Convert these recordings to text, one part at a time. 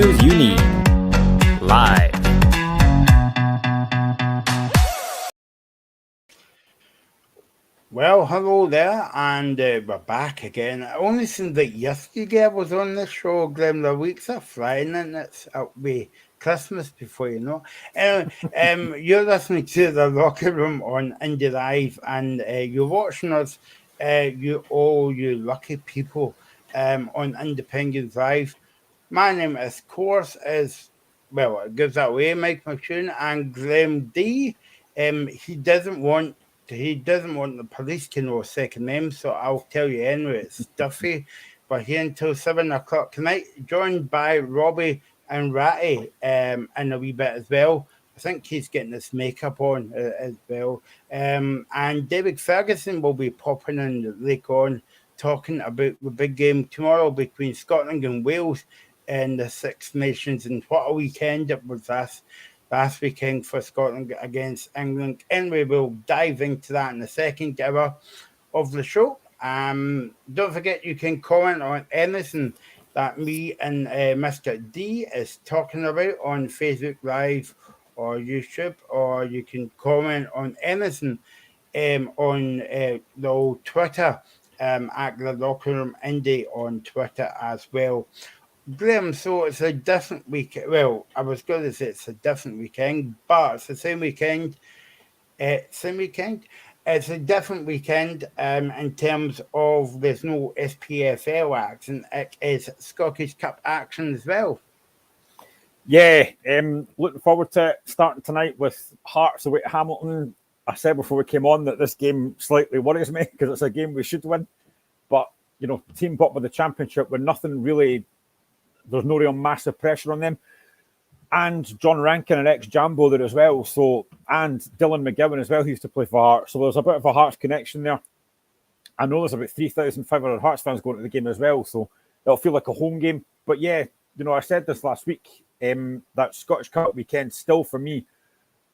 news you need. Live. Well, hello there, and we're back again. It only seems like yesterday I was on this show, Glenn. The weeks are flying, and it'll be Christmas before you know. Anyway, you're listening to The Locker Room on Indie Live, and you're watching us, you lucky people, on Independence Live. My name, of course, it gives that away, Mike McTune, and Graham D. He doesn't want the police to know his second name, so I'll tell you anyway. It's Duffy. We're here until 7 o'clock tonight, joined by Robbie and Ratty in a wee bit as well. I think he's getting his makeup on as well. And David Ferguson will be popping in later on, talking about the big game tomorrow between Scotland and Wales in the Six Nations. And what a weekend it was last weekend for Scotland against England. Anyway, we'll dive into that in the second hour of the show. Don't forget you can comment on anything that me and Mr. D is talking about on Facebook Live or YouTube, or you can comment on anything on the old Twitter at the Locker Room Indie on Twitter as well. Graham, so it's a different week. Well, I was going to say it's a different weekend, but it's the same weekend. It's a different weekend in terms of there's no SPFL action. It is Scottish Cup action as well. Yeah, looking forward to it. Starting tonight with Hearts away at Hamilton. I said before we came on that this game slightly worries me because it's a game we should win. But, you know, team bottom of the championship with nothing really, there's no real massive pressure on them. And John Rankin, an ex-Jambo there as well. So, and Dylan McGowan as well, who used to play for Hearts. So there's a bit of a Hearts connection there. I know there's about 3,500 Hearts fans going to the game as well. So it'll feel like a home game. But yeah, you know, I said this last week, that Scottish Cup weekend still for me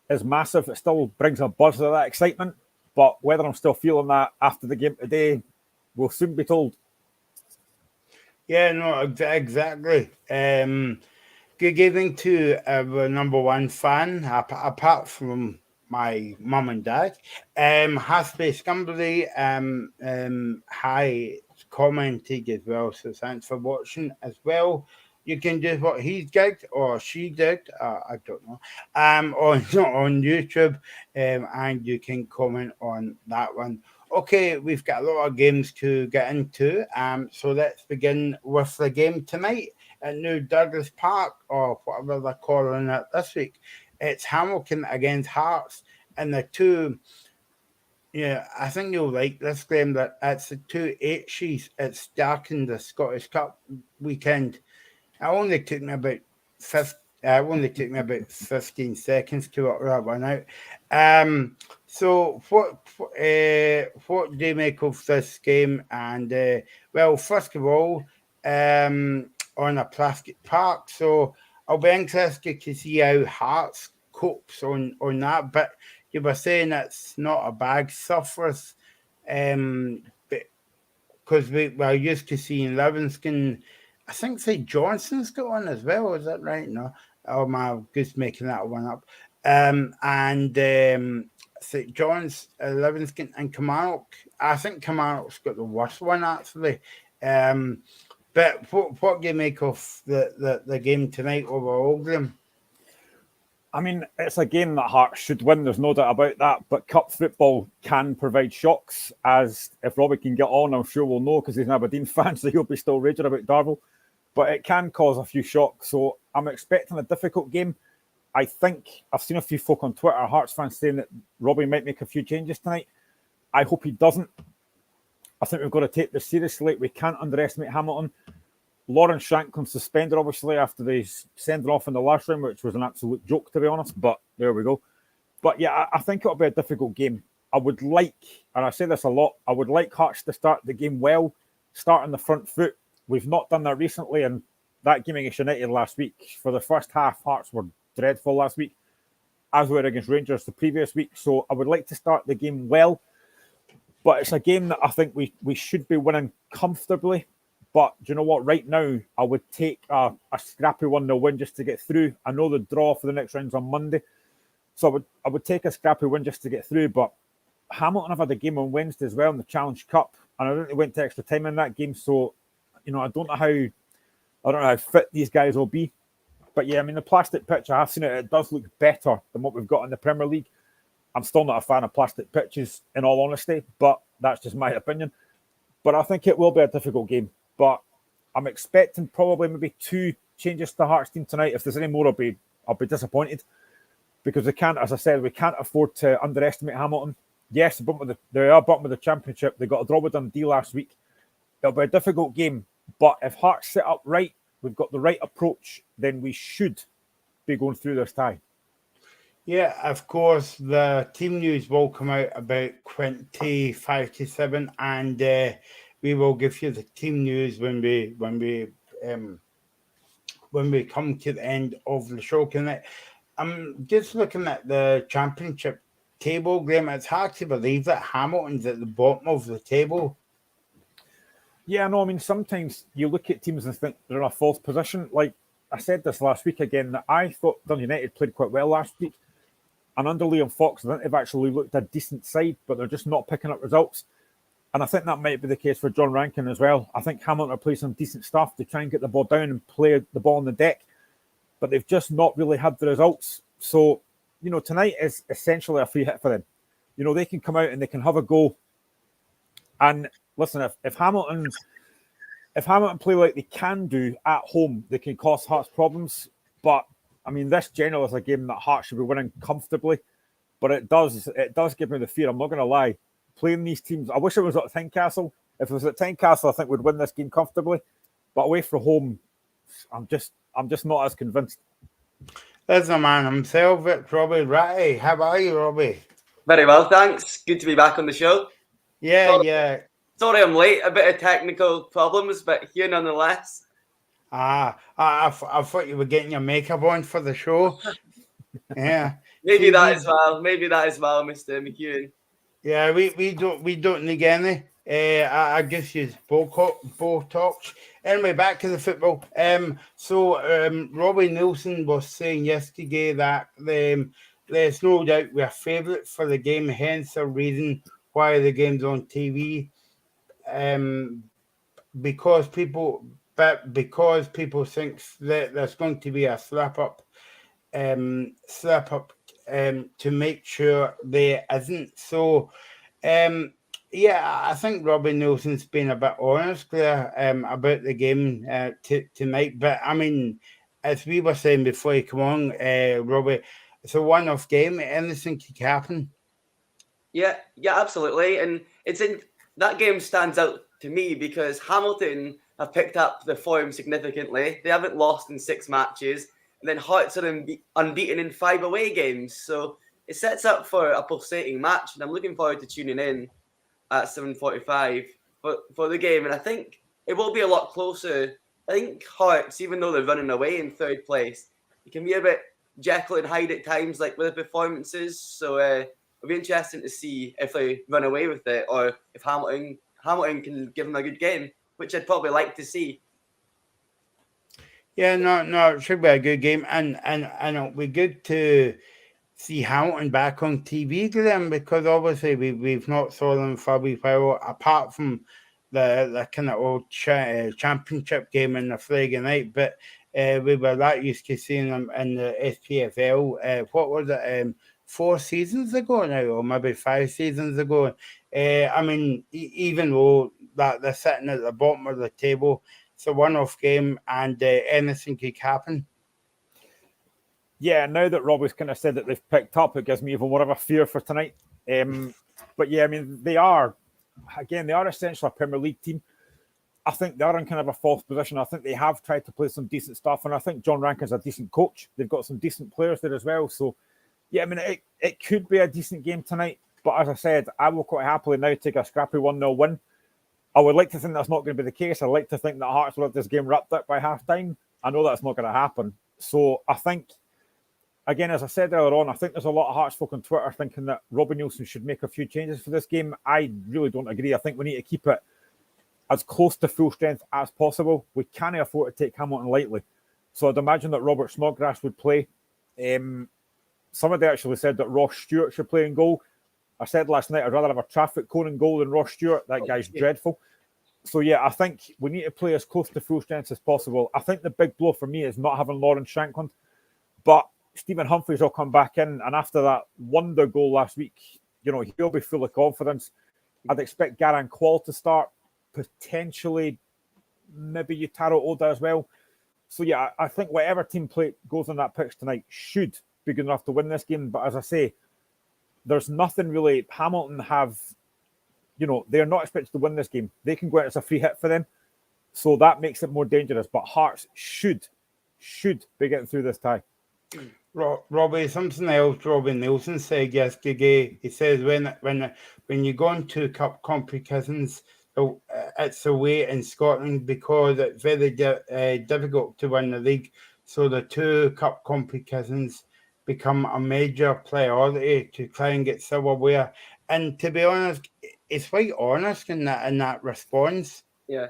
is massive. It still brings a buzz of that excitement. But whether I'm still feeling that after the game today, we'll soon be told. Yeah, no, exactly. Good evening to the number one fan, apart from my mum and dad. Hasby Scumberly hi commented as well, so thanks for watching as well. You can do what he did or she did, I don't know, on YouTube, and you can comment on that one. Okay, we've got a lot of games to get into, so let's begin with the game tonight at New Douglas Park, or whatever they're calling it this week. It's Hamilton against Hearts, and the two. Yeah, I think you'll like this game. That it's the two H's. It's starting the Scottish Cup weekend. It only took me about 15 seconds to work that one out. So what do you make of this game? And well, first of all, on a plastic park. So I'll be interested to see how Hearts copes on that. But you were saying it's not a bag surface, because we're used to seeing Livingston. I think St Johnson's got one as well. Is that right? No, or am I just making that one up? St John's, Livingston, and Kilmarnock. I think Kilmarnock's got the worst one actually. But what do you make of the game tonight overall, Graham? I mean, it's a game that Hearts should win. There's no doubt about that. But cup football can provide shocks, as if Robbie can get on, I'm sure we'll know because he's an Aberdeen fan, so he'll be still raging about Darvel. But it can cause a few shocks. So I'm expecting a difficult game. I think I've seen a few folk on Twitter, Hearts fans, saying that Robbie might make a few changes tonight. I hope he doesn't. I think we've got to take this seriously. We can't underestimate Hamilton. Lawrence Shankland suspended, obviously, after they sent off in the last round, which was an absolute joke, to be honest. But there we go. But yeah, I think it'll be a difficult game. I would like, and I say this a lot, I would like Hearts to start the game well, start on the front foot. We've not done that recently, and that game against United last week, for the first half, Hearts were dreadful last week, as were against Rangers the previous week. So I would like to start the game well. But it's a game that I think we should be winning comfortably. But do you know what? Right now, I would take a scrappy 1-0 win just to get through. I know the draw for the next round's on Monday, so I would take a scrappy win just to get through. But Hamilton have had a game on Wednesday as well in the Challenge Cup, and I don't think they went to extra time in that game. So, I don't know how fit these guys will be. But yeah, I mean, the plastic pitch, I have seen it. It does look better than what we've got in the Premier League. I'm still not a fan of plastic pitches, in all honesty, but that's just my opinion. But I think it will be a difficult game. But I'm expecting probably maybe 2 changes to Hearts team tonight. If there's any more, I'll be disappointed, because we can't afford to underestimate Hamilton. Yes, they are bottom of the Championship. They got a draw with Dundee last week. It'll be a difficult game. But if Hearts set up right, we've got the right approach, then we should be going through this tie. Yeah, of course, the team news will come out about 25 to 7, and we will give you the team news when we come to the end of the show. I'm just looking at the Championship table, Graham. It's hard to believe that Hamilton's at the bottom of the table. Yeah, no, I mean, sometimes you look at teams and think they're in a false position. Like I said this last week again, that I thought Dundee United played quite well last week. And under Liam Fox, I think they've actually looked a decent side, but they're just not picking up results. And I think that might be the case for John Rankin as well. I think Hamilton are playing some decent stuff to try and get the ball down and play the ball on the deck, but they've just not really had the results. So, tonight is essentially a free hit for them. They can come out and they can have a go. And listen, if Hamilton play like they can do at home, they can cause Hearts problems. But I mean, this generally is a game that Hearts should be winning comfortably. But it does give me the fear. I'm not going to lie. Playing these teams, I wish it was at Tynecastle. If it was at Tynecastle, I think we'd win this game comfortably. But away from home, I'm just not as convinced. There's a man himself, it's Robbie Ratty. How are you, Robbie? Very well, thanks. Good to be back on the show. Yeah. Sorry I'm late. A bit of technical problems, but here nonetheless. I thought you were getting your makeup on for the show. Yeah. Maybe that as well, Mr. McEwen. Yeah, we don't need any. I guess you Botox. Anyway, back to the football. So Robbie Nielsen was saying yesterday that there's no doubt we're favourite for the game, hence the reason why the game's on TV. Because people think that there's going to be a slap up to make sure there isn't. So, I think Robbie Nielsen's been a bit honest there about the game tonight. But I mean, as we were saying before you come on, Robbie, it's a one-off game. Anything could happen. Yeah, absolutely. And that game stands out to me because Hamilton have picked up the form significantly. They haven't lost in 6 matches. And then Hearts are unbeaten in 5 away games. So it sets up for a pulsating match. And I'm looking forward to tuning in at 7:45 for the game. And I think it will be a lot closer. I think Hearts, even though they're running away in 3rd place, it can be a bit Jekyll and Hyde at times, like with the performances. So it'll be interesting to see if they run away with it or if Hamilton can give them a good game, which I'd probably like to see. Yeah, no, it should be a good game, and it'll be good to see Hamilton back on TV to them, because obviously we've not saw them for a wee while, apart from the kind of old championship game in the Friday night. But we were that used to seeing them in the SPFL. What was it? 4 seasons ago now, or maybe 5 seasons ago. I mean, even though that they're sitting at the bottom of the table, it's a one-off game, and anything could happen. Yeah, now that Robbie's kind of said that they've picked up, it gives me even more of a fear for tonight. But yeah, I mean, they are essentially a Premier League team. I think they are in kind of a false position. I think they have tried to play some decent stuff, and I think John Rankin's a decent coach. They've got some decent players there as well. So, yeah, I mean, it could be a decent game tonight. But as I said, I will quite happily now take a scrappy 1-0 win. I would like to think that's not going to be the case. I'd like to think that Hearts will have this game wrapped up by half-time. I know that's not going to happen. So I think, again, as I said earlier on, I think there's a lot of Hearts folk on Twitter thinking that Robbie Nielsen should make a few changes for this game. I really don't agree. I think we need to keep it as close to full strength as possible. We can't afford to take Hamilton lightly. So I'd imagine that Robert Snodgrass would play. Somebody actually said that Ross Stewart should play in goal. I said last night I'd rather have a traffic cone in goal than Ross Stewart. That guy's dreadful. So, yeah, I think we need to play as close to full strength as possible. I think the big blow for me is not having Lawrence Shankland. But Stephen Humphries will come back in. And after that wonder goal last week, he'll be full of confidence. I'd expect Garan Qual to start, potentially maybe Yutaro Oda as well. So, yeah, I think whatever team play goes on that pitch tonight should be good enough to win this game. But as I say, there's nothing really. Hamilton have, they're not expected to win this game. They can go out as a free hit for them. So that makes it more dangerous. But Hearts should be getting through this tie. Robbie, something else Robbie Nielsen said yesterday. He says when you go into cup competitions, it's away in Scotland because it's very difficult to win the league. So the 2 cup competitions become a major priority to try and get silverware. And to be honest, it's quite honest in that response. Yeah,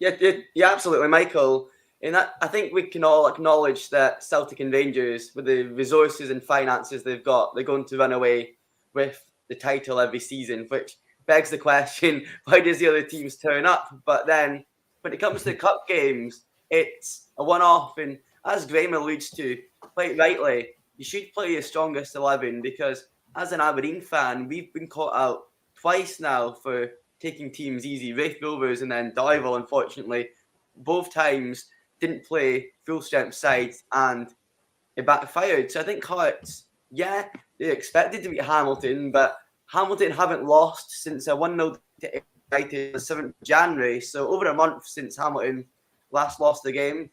absolutely, Michael. And I think we can all acknowledge that Celtic and Rangers, with the resources and finances they've got, they're going to run away with the title every season, which begs the question, why does the other teams turn up? But then when it comes to cup games, it's a one-off. And as Graham alludes to quite rightly, you should play your strongest 11 because as an Aberdeen fan, we've been caught out twice now for taking teams easy. Wraith Rovers and then Darvel, unfortunately, both times didn't play full-strength sides and it backfired. So I think Hearts, they expected to beat Hamilton, but Hamilton haven't lost since a 1-0 to United on the 7th of January. So over a month since Hamilton last lost the game.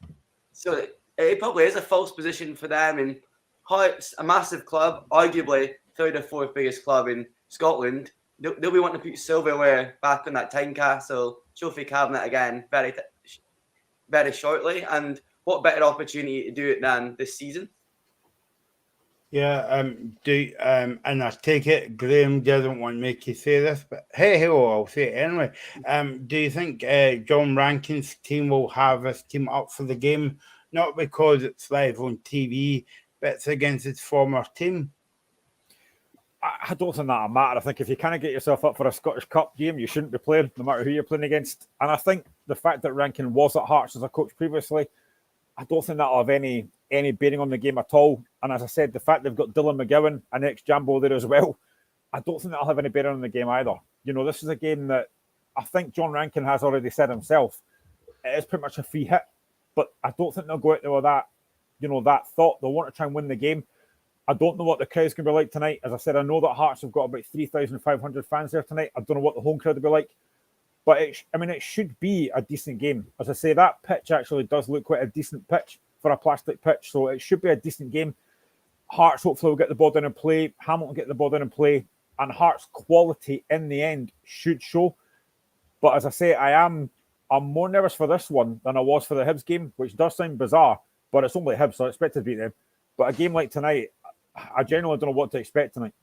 So it probably is a false position for them. And Hearts, a massive club, arguably 3rd or 4th biggest club in Scotland. They'll be wanting to put silverware back on that Tynecastle trophy cabinet again very shortly. And what better opportunity to do it than this season? Yeah, and I take it Graham doesn't want to make you say this, but hey, I'll say it anyway. Do you think John Rankin's team will have his team up for the game? Not because it's live on TV, but it's against his former team. I don't think that'll matter. I think if you kind of get yourself up for a Scottish Cup game, you shouldn't be playing, no matter who you're playing against. And I think the fact that Rankin was at Hearts as a coach previously, I don't think that'll have any bearing on the game at all. And as I said, the fact they've got Dylan McGowan, an ex-Jambo there as well, I don't think that'll have any bearing on the game either. This is a game that I think John Rankin has already said himself. It is pretty much a free hit, but I don't think they'll go out there with that, that thought. They'll want to try and win the game. I don't know what the crowd's going to be like tonight. As I said, I know that Hearts have got about 3,500 fans there tonight. I don't know what the home crowd will be like. But it should be a decent game. As I say, that pitch actually does look quite a decent pitch for a plastic pitch. So it should be a decent game. Hearts hopefully will get the ball down and play. Hamilton get the ball down and play. And Hearts' quality in the end should show. But as I say, I'm more nervous for this one than I was for the Hibs game, which does sound bizarre. But it's only Hibs, so I expect to beat them. But a game like tonight, I genuinely don't know what to expect tonight.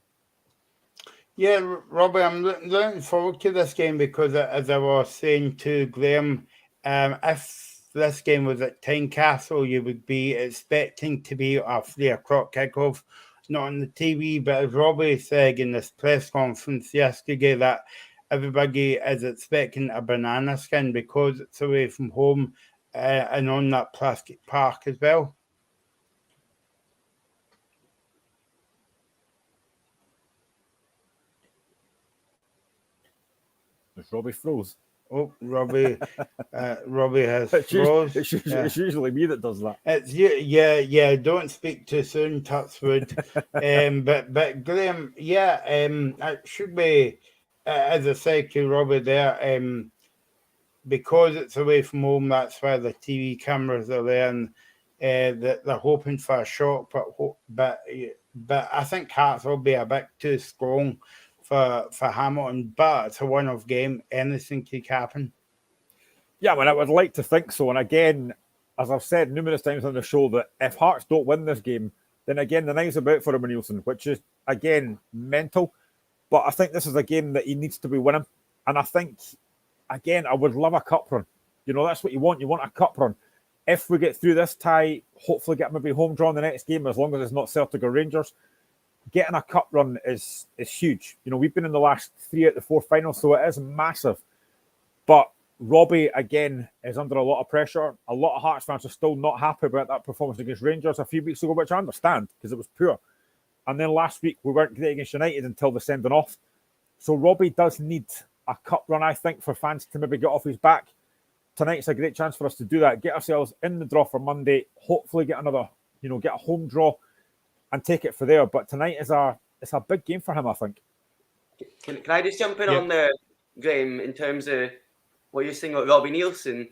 Yeah, Robbie, I'm looking forward to this game because, as I was saying to Graham, if this game was at Tynecastle, you would be expecting to be a 3 o'clock kickoff, not on the TV. But as Robbie said in this press conference yesterday, that everybody is expecting a banana skin because it's away from home and on that plastic park as well. Robbie froze. Oh, Robbie has froze. It's usually me that does that. It's yeah. Don't speak too soon, touch wood. But Graham, it should be, as I said to Robbie there, because it's away from home. That's why the TV cameras are there, and they're hoping for a shock. But I think Hearts will be a bit too strong for Hamilton, but it's a one-off game. Anything could happen. Yeah, I would like to think so. And again, as I've said numerous times on the show, that if Hearts don't win this game, then again, the night's about for Nielsen, which is, again, mental. But I think this is a game that he needs to be winning. And I think again, I would love a cup run. You know, that's what you want. You want a cup run. If we get through this tie, hopefully get maybe home draw in the next game, as long as it's not Celtic or Rangers. Getting a cup run is huge. You know, we've been in the last 3 out of the 4 finals, so it is massive. But Robbie, again, is under a lot of pressure. A lot of Hearts fans are still not happy about that performance against Rangers a few weeks ago, which I understand, because it was poor. And then last week, we weren't great against United until the sending off. So Robbie does need a cup run, I think, for fans to maybe get off his back. Tonight's a great chance for us to do that. Get ourselves in the draw for Monday. Hopefully get another, get a home draw and take it for there. But tonight it's a big game for him, I think. Can I just jump in on there, Graham, in terms of what you're saying about Robbie Neilson?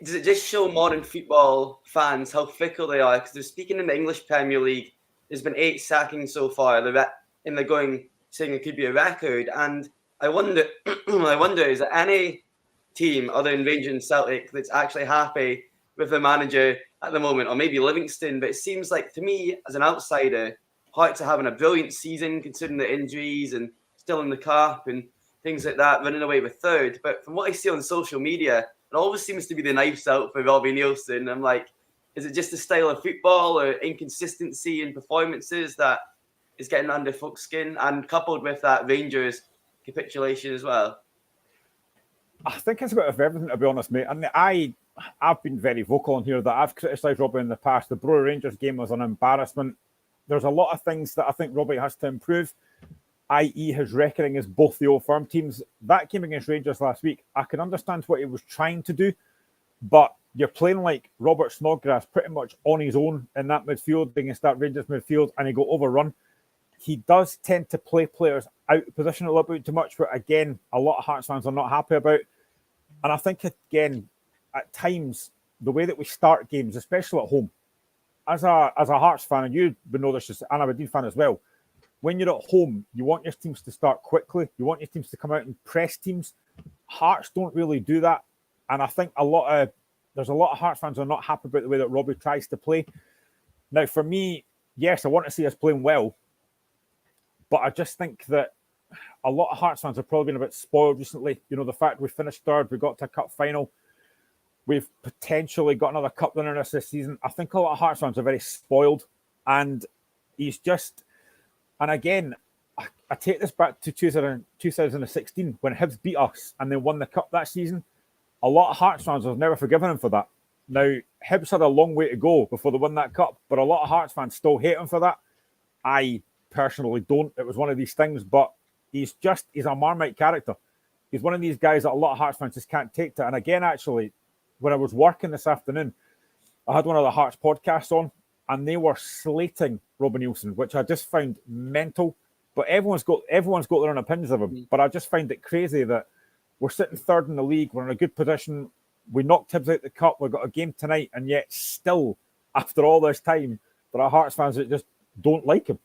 Does it just show modern football fans how fickle they are? Because they're speaking in the English Premier League. There's been 8 sackings so far. They're going saying it could be a record. And I wonder, is there any team other than Rangers and Celtic that's actually happy with the manager at the moment, or maybe Livingston? But it seems like, to me, as an outsider, Hearts are having a brilliant season considering the injuries and still in the cup and things like that, running away with third. But from what I see on social media, it always seems to be the knives out for Robbie Neilson. I'm like, is it just the style of football or inconsistency in performances that is getting under folks' skin, and coupled with that Rangers capitulation as well? I think it's a bit of everything, to be honest, mate. And I've been very vocal on here that I've criticised Robbie in the past. The Bro Rangers game was an embarrassment. There's a lot of things that I think Robbie has to improve, i.e. his reckoning is both the Old Firm teams. That game against Rangers last week, I can understand what he was trying to do, but you're playing like Robert Snodgrass pretty much on his own in that midfield against that Rangers midfield, and he got overrun. He does tend to play players out of position a little bit too much, but again, a lot of Hearts fans are not happy about. And I think, again, at times, the way that we start games, especially at home, as a Hearts fan, and you would know this as an Aberdeen fan as well, when you're at home, you want your teams to start quickly. You want your teams to come out and press teams. Hearts don't really do that. And I think there's a lot of Hearts fans who are not happy about the way that Robbie tries to play. Now, for me, yes, I want to see us playing well, but I just think that a lot of Hearts fans have probably been a bit spoiled recently. You know, the fact we finished third, we got to a cup final, we've potentially got another cup winner this season. I think a lot of Hearts fans are very spoiled, and he's just... And again, I take this back to 2016 when Hibs beat us and they won the cup that season. A lot of Hearts fans have never forgiven him for that. Now, Hibs had a long way to go before they won that cup, but a lot of Hearts fans still hate him for that. I personally don't. It was one of these things, but he's a Marmite character. He's one of these guys that a lot of Hearts fans just can't take to. And again, actually, when I was working this afternoon, I had one of the Hearts podcasts on, and they were slating Robbie Neilson, which I just found mental. But everyone's got their own opinions of him. But I just find it crazy that we're sitting third in the league, we're in a good position, we knocked Hibs out the cup, we've got a game tonight, and yet still, after all this time, there are Hearts fans that just don't like him.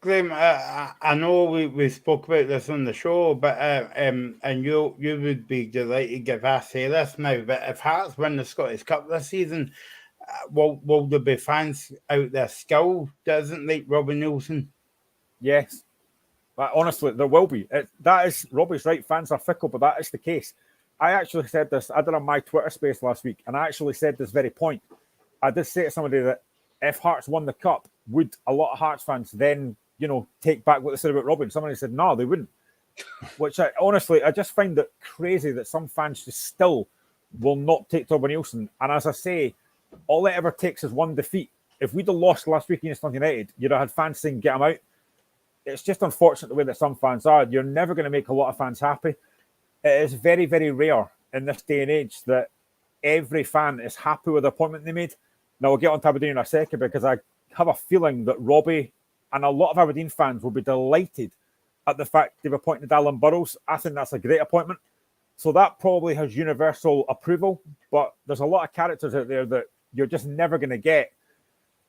Graham, I know we spoke about this on the show, but and you would be delighted if I say this now, but if Hearts win the Scottish Cup this season, will there be fans out there still doesn't like Robbie Neilson? Yes. But honestly, there will be. That is, Robbie's right, fans are fickle, but that is the case. I actually said this, I did on my Twitter space last week, and I actually said this very point. I did say to somebody that if Hearts won the cup, would a lot of Hearts fans then, take back what they said about Robbie? And somebody said, no, they wouldn't. Which I just find it crazy that some fans just still will not take to Robbie Neilson. And as I say, all it ever takes is one defeat. If we'd have lost last week against Dundee United, you'd have had fans saying, get him out. It's just unfortunate the way that some fans are. You're never going to make a lot of fans happy. It is very, very rare in this day and age that every fan is happy with the appointment they made. Now, we'll get on to Aberdeen in a second, because I have a feeling that Robbie and a lot of Aberdeen fans will be delighted at the fact they've appointed Alan Burrows. I think that's a great appointment. So that probably has universal approval, but there's a lot of characters out there that you're just never going to get.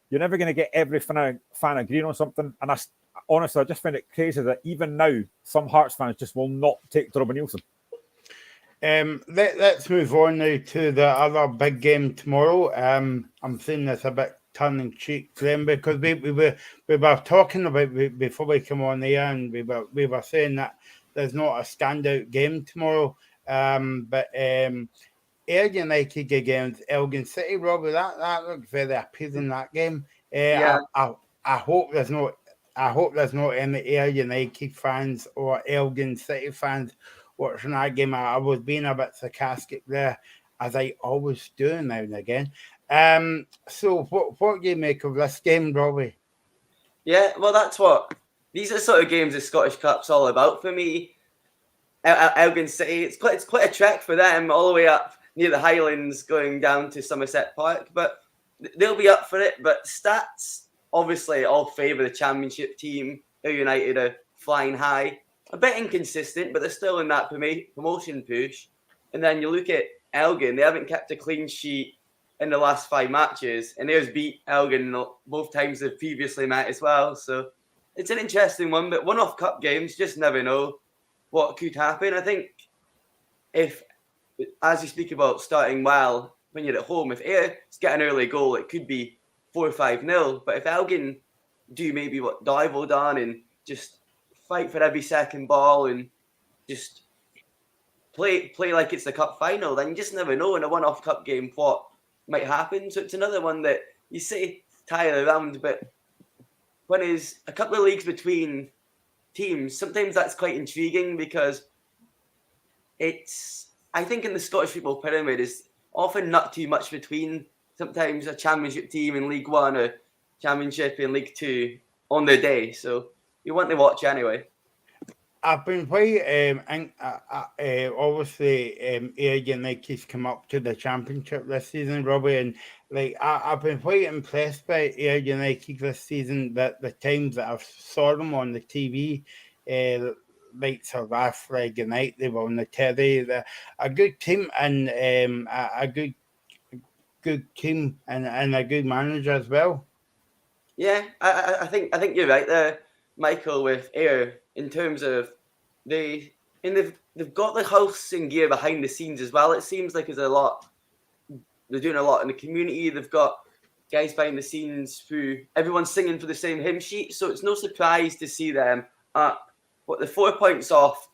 You're never going to get every fan agreeing on something. And honestly, I just find it crazy that even now, some Hearts fans just will not take to Robbie Neilson. Let's move on now to the other big game tomorrow. I'm saying this a bit tongue-in-cheek, Graham, because we were talking about before we come on the air, and we were saying that there's not a standout game tomorrow. But Ayr United against Elgin City, Robbie, that looked very appealing, that game. Yeah. I hope there's no any Ayr United fans or Elgin City fans watching that game. I was being a bit sarcastic there, as I always do now and again. So what do you make of this game, Robbie? Yeah, well, these are the sort of games the Scottish Cup's all about for me. Elgin City, it's quite a trek for them, all the way up near the Highlands, going down to Somerset Park, but they'll be up for it. But stats obviously all favour the Championship team. Ayr United are flying high, a bit inconsistent, but they're still in that promotion push. And then you look at Elgin; they haven't kept a clean sheet in the last 5 matches, and Ayr's beat Elgin both times they've previously met as well. So it's an interesting one, but one-off cup games, just never know what could happen. I think if, as you speak about starting well when you're at home, if Ayr get an early goal, it could be 4-5-0. But if Elgin do maybe what Dival done and just fight for every second ball and just play like it's the cup final, then you just never know in a one-off cup game what might happen. So it's another one that you say tie around, but when there's a couple of leagues between teams, sometimes that's quite intriguing because I think in the Scottish football pyramid is often not too much between sometimes a Championship team in League One or Championship in League Two on their day. So you want to watch anyway. I've been quite obviously Ayr United's come up to the Championship this season, Robbie, and I've been quite impressed by Ayr United this season. That the times that I've saw them on the TV, like South Africa United, they were on the telly. They're a good team and a good team and a good manager as well. Yeah, I think you're right there, Michael, with Ayr, in terms of they've got the house in gear behind the scenes as well. It seems like they're doing a lot in the community. They've got guys behind the scenes who everyone's singing for the same hymn sheet, so it's no surprise to see them up. But the 4 points off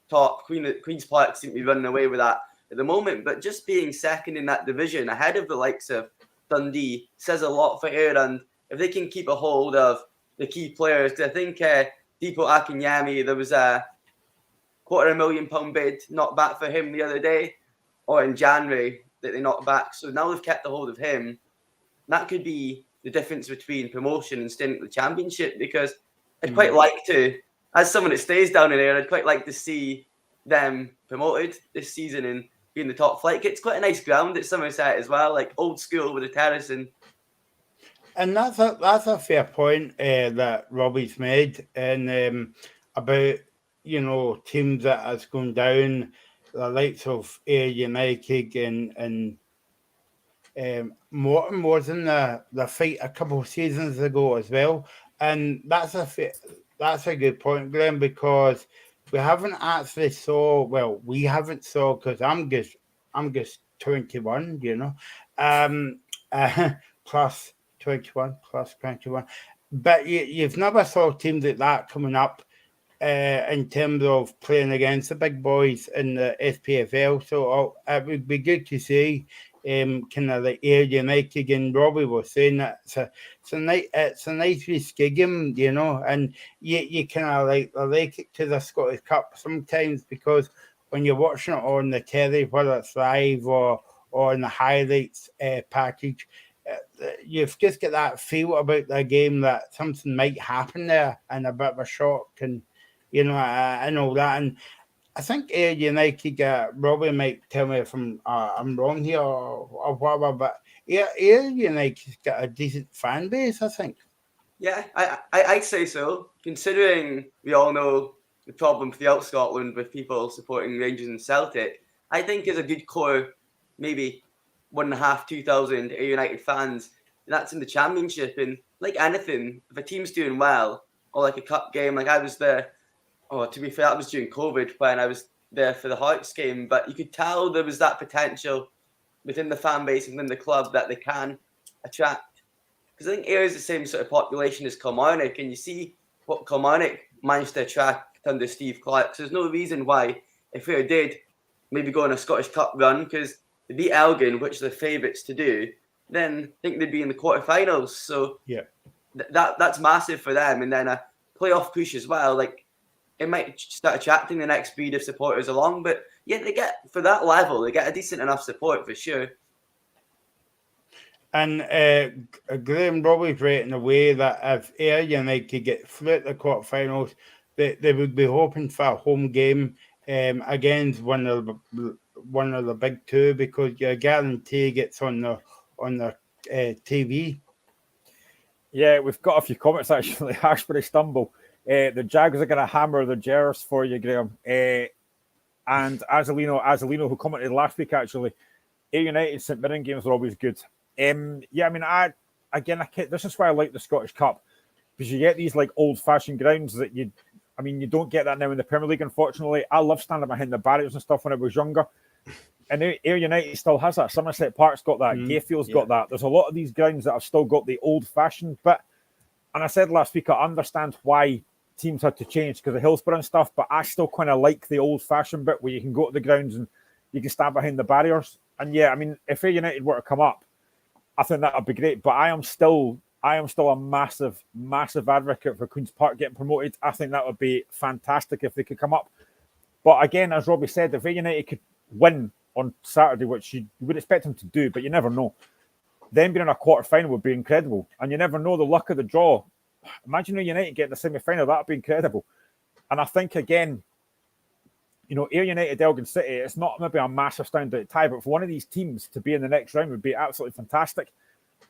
top, Queen's Park seem to be running away with that at the moment. But just being second in that division ahead of the likes of Dundee says a lot for Ayr, and if they can keep a hold of the key players, I think Deepo Akinyemi, there was a £250,000 bid knocked back for him the other day, or in January that they knocked back. So now they've kept a hold of him. That could be the difference between promotion and staying at the Championship, because I'd quite like to, as someone that stays down in there, I'd quite like to see them promoted this season and be in the top flight. It's quite a nice ground at Somerset as well, like old school with a terrace. And that's a fair point that Robbie's made, and about teams that has gone down, the likes of Ayr United and Morton was in the fight a couple of seasons ago as well, and that's a good point, Glenn, because we haven't actually we haven't saw, because I'm just 21, plus 21 plus 21, but you've never saw teams like that coming up in terms of playing against the big boys in the SPFL. So it would be good to see kind of like Ayr United, and Robbie was saying that it's a nice wee game, and you kind of like it to the Scottish Cup sometimes, because when you're watching it on the telly, whether it's live or in the highlights package, you've just got that feel about the game that something might happen there and a bit of a shock, and and all that. And I think Ayr United, Robbie might tell me if I'm wrong here or whatever, but Ayr United's got a decent fan base, I think. Yeah, I'd say so, considering we all know the problem throughout Scotland with people supporting Rangers and Celtic. I think there's a good core, maybe 1,500-2,000 Ayr United fans, and that's in the Championship. And like anything, if a team's doing well, or like a cup game, like I was there, to be fair, that was during COVID when I was there for the Hearts game, but you could tell there was that potential within the fan base and within the club that they can attract. Because I think Ayr is the same sort of population as Kilmarnock, and you see what Kilmarnock managed to attract under Steve Clarke. So there's no reason why, if Ayr did maybe go on a Scottish Cup run, because they beat Elgin, which they're favourites to do, then I think they'd be in the quarterfinals. So Yeah. That's massive for them. And then a playoff push as well. Like, it might start attracting the next breed of supporters along. But yeah, they get, for that level, they get a decent enough support for sure. And Graham Robbie's right in a way that if Ayr United get through at the quarterfinals, they would be hoping for a home game against one of the big two, because you guarantee it gets on the TV. Yeah, we've got a few comments actually. Ashbury Stumble. The Jags are going to hammer the Gers for you, Graham. And Azalino, who commented last week actually, Ayr United St Mirren games are always good. Yeah, I mean, this is why I like the Scottish Cup, because you get these like old-fashioned grounds that you don't get that now in the Premier League, unfortunately. I love standing behind the barriers and stuff when I was younger. And Ayr United still has that. Somerset Park's got that. Gayfield's got that. There's a lot of these grounds that have still got the old-fashioned bit. And I said last week, I understand why teams had to change because of Hillsborough and stuff, but I still kind of like the old-fashioned bit where you can go to the grounds and you can stand behind the barriers. And yeah, I mean, if Ayr United were to come up, I think that would be great. But I am still a massive, massive advocate for Queen's Park getting promoted. I think that would be fantastic if they could come up. But again, as Robbie said, if Ayr United could win on Saturday, which you would expect them to do, but you never know, then being in a quarter-final would be incredible. And you never know the luck of the draw. Imagine Ayr United getting the semi-final. That would be incredible. And I think, again, Ayr United, Elgin City, it's not maybe a massive standout tie, but for one of these teams to be in the next round would be absolutely fantastic.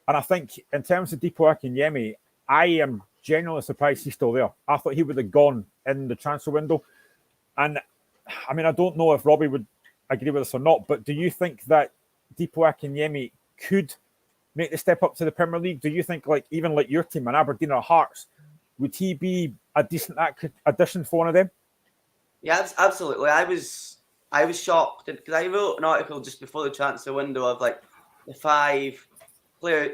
And I think in terms of Dipo Akinyemi, I am genuinely surprised he's still there. I thought he would have gone in the transfer window. And I mean, I don't know if Robbie would agree with us or not, but do you think that Dipo Akinyemi could make the step up to the Premier League? Do you think, even like your team and Aberdeen or Hearts, would he be a decent addition for one of them? Yeah, absolutely. I was shocked because I wrote an article just before the transfer window of like the 5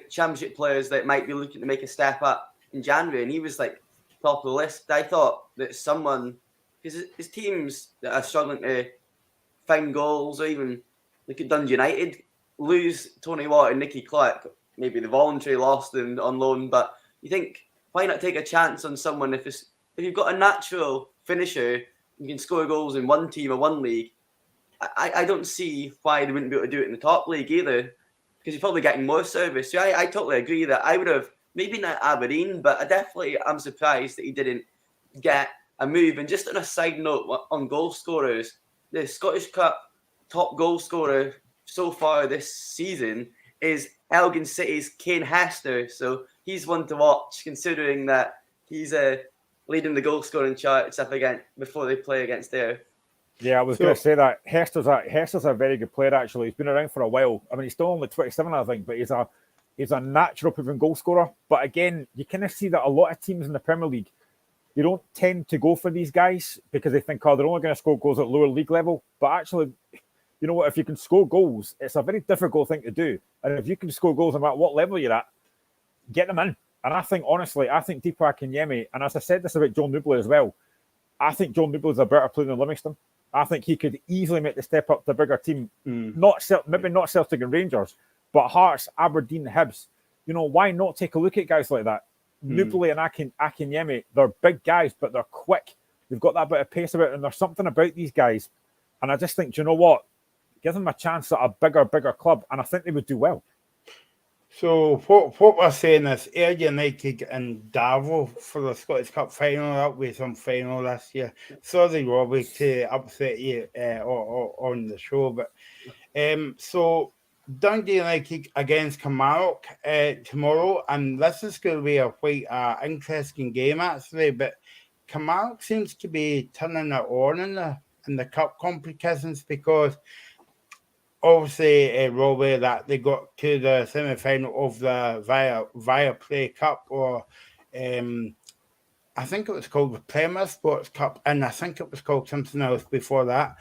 championship players that might be looking to make a step up in January, and he was like top of the list. I thought that someone, because his teams that are struggling to find goals, or even look at Dundee United, lose Tony Watt and Nicky Clark. Maybe the voluntary lost them on loan, but you think, why not take a chance on someone if you've got a natural finisher, you can score goals in one team or one league. I don't see why they wouldn't be able to do it in the top league either, because you're probably getting more service. So I totally agree that I would have, maybe not Aberdeen, but I'm surprised that he didn't get a move. And just on a side note on goal scorers, the Scottish Cup top goal scorer so far this season is Elgin City's Kane Hester. So he's one to watch, considering that he's leading the goal scoring charts up again before they play against there. Yeah, I was going to say that Hester's a very good player. Actually, he's been around for a while. I mean, he's still only 27, I think, but he's a natural proven goal scorer. But again, you kind of see that a lot of teams in the Premier League, they don't tend to go for these guys because they think, they're only going to score goals at lower league level. But actually, you know what? If you can score goals, it's a very difficult thing to do. And if you can score goals no matter what level you're at, get them in. And I think Dipo Akinyemi, and as I said this about John Newbley as well, I think John Newbley is a better player than Livingston. I think he could easily make the step up to a bigger team. Maybe not Celtic and Rangers, but Hearts, Aberdeen, Hibs. Why not take a look at guys like that? Newbley and Akinyemi, they're big guys, but they're quick. They've got that bit of pace about it, and there's something about these guys. And I just think, do you know what? Give them a chance at a bigger club, and I think they would do well. So what we're saying is Ayr United and Darvel for the Scottish Cup final. That'll be some final this year. Sorry, Robbie, to upset you on the show, but so Dundee United against Kilmarnock tomorrow, and this is going to be a quite interesting game actually. But Kilmarnock seems to be turning it on in the cup competitions, because obviously, Robbie, that they got to the semi-final of the Viaplay Cup, or I think it was called the Premier Sports Cup, and I think it was called something else before that.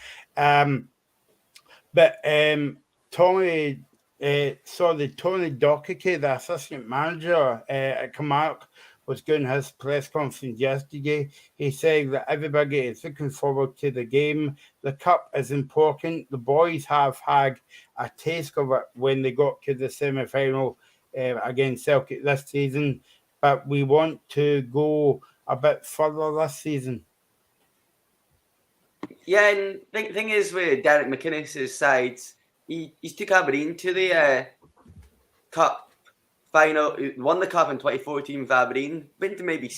But Tony Docherty, the assistant manager at Kilmarnock, was doing his press conference yesterday. He said that everybody is looking forward to the game. The cup is important. The boys have had a taste of it when they got to the semi-final against Celtic this season, but we want to go a bit further this season. Yeah, and the thing is with Derek McInnes' side, he's took Aberdeen to the cup final. He won the cup in 2014 with Aberdeen. Been to maybe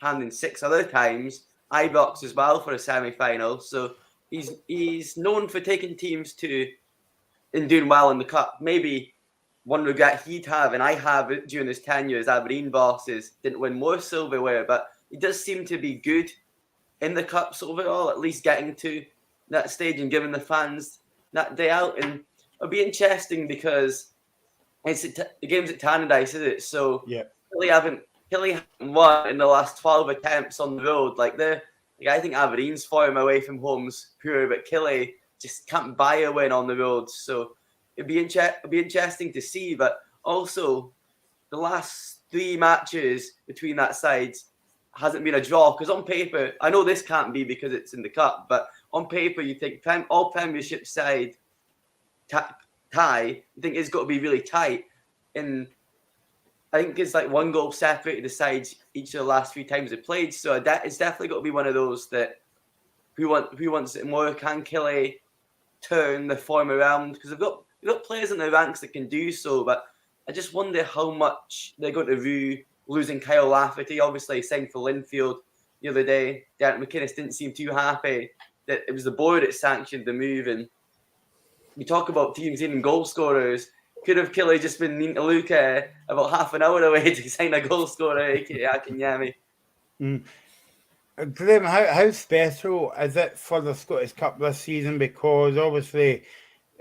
handing 6 other times. Ibrox as well for a semi-final. So he's known for taking teams and doing well in the cup. Maybe one regret he'd have, and I have it during his tenure as Aberdeen bosses, didn't win more silverware, but he does seem to be good in the cups overall, at least getting to that stage and giving the fans that day out. And it'll be interesting because the game's at Tannadice, is it? So yeah, Killie haven't won in the last 12 attempts on the road. I think Aberdeen's form away from home's pure, but Killie just can't buy a win on the road. So it'd be interesting to see. But also, the last 3 matches between that sides hasn't been a draw, because on paper, I know this can't be because it's in the cup, but on paper you think all Premiership side tie, you think it's got to be really tight, and I think it's like 1 goal separated the sides each of the last 3 times they played. So it's definitely got to be one of those that who wants it more. Can Killie turn the form around? Because they've got players in the ranks that can do so, but I just wonder how much they're going to rue losing Kyle Lafferty. Obviously signed for Linfield the other day. Derek McInnes didn't seem too happy that it was the board that sanctioned the move. And we talk about teams needing goal scorers. Could have Killie just been needing to look about half an hour away to sign a goal scorer, aka Akinyemi. Graham, how special is it for the Scottish Cup this season? Because obviously,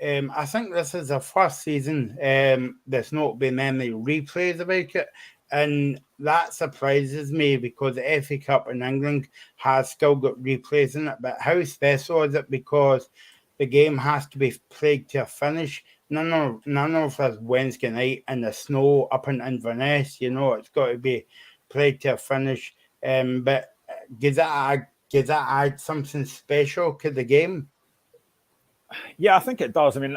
I think this is the first season there's not been many replays about it. And that surprises me because the FA Cup in England has still got replays in it. But how special is it? Because the game has to be played to a finish. None of us Wednesday night in the snow up in Inverness. It's got to be played to a finish. But does that add something special to the game? Yeah, I think it does. I mean,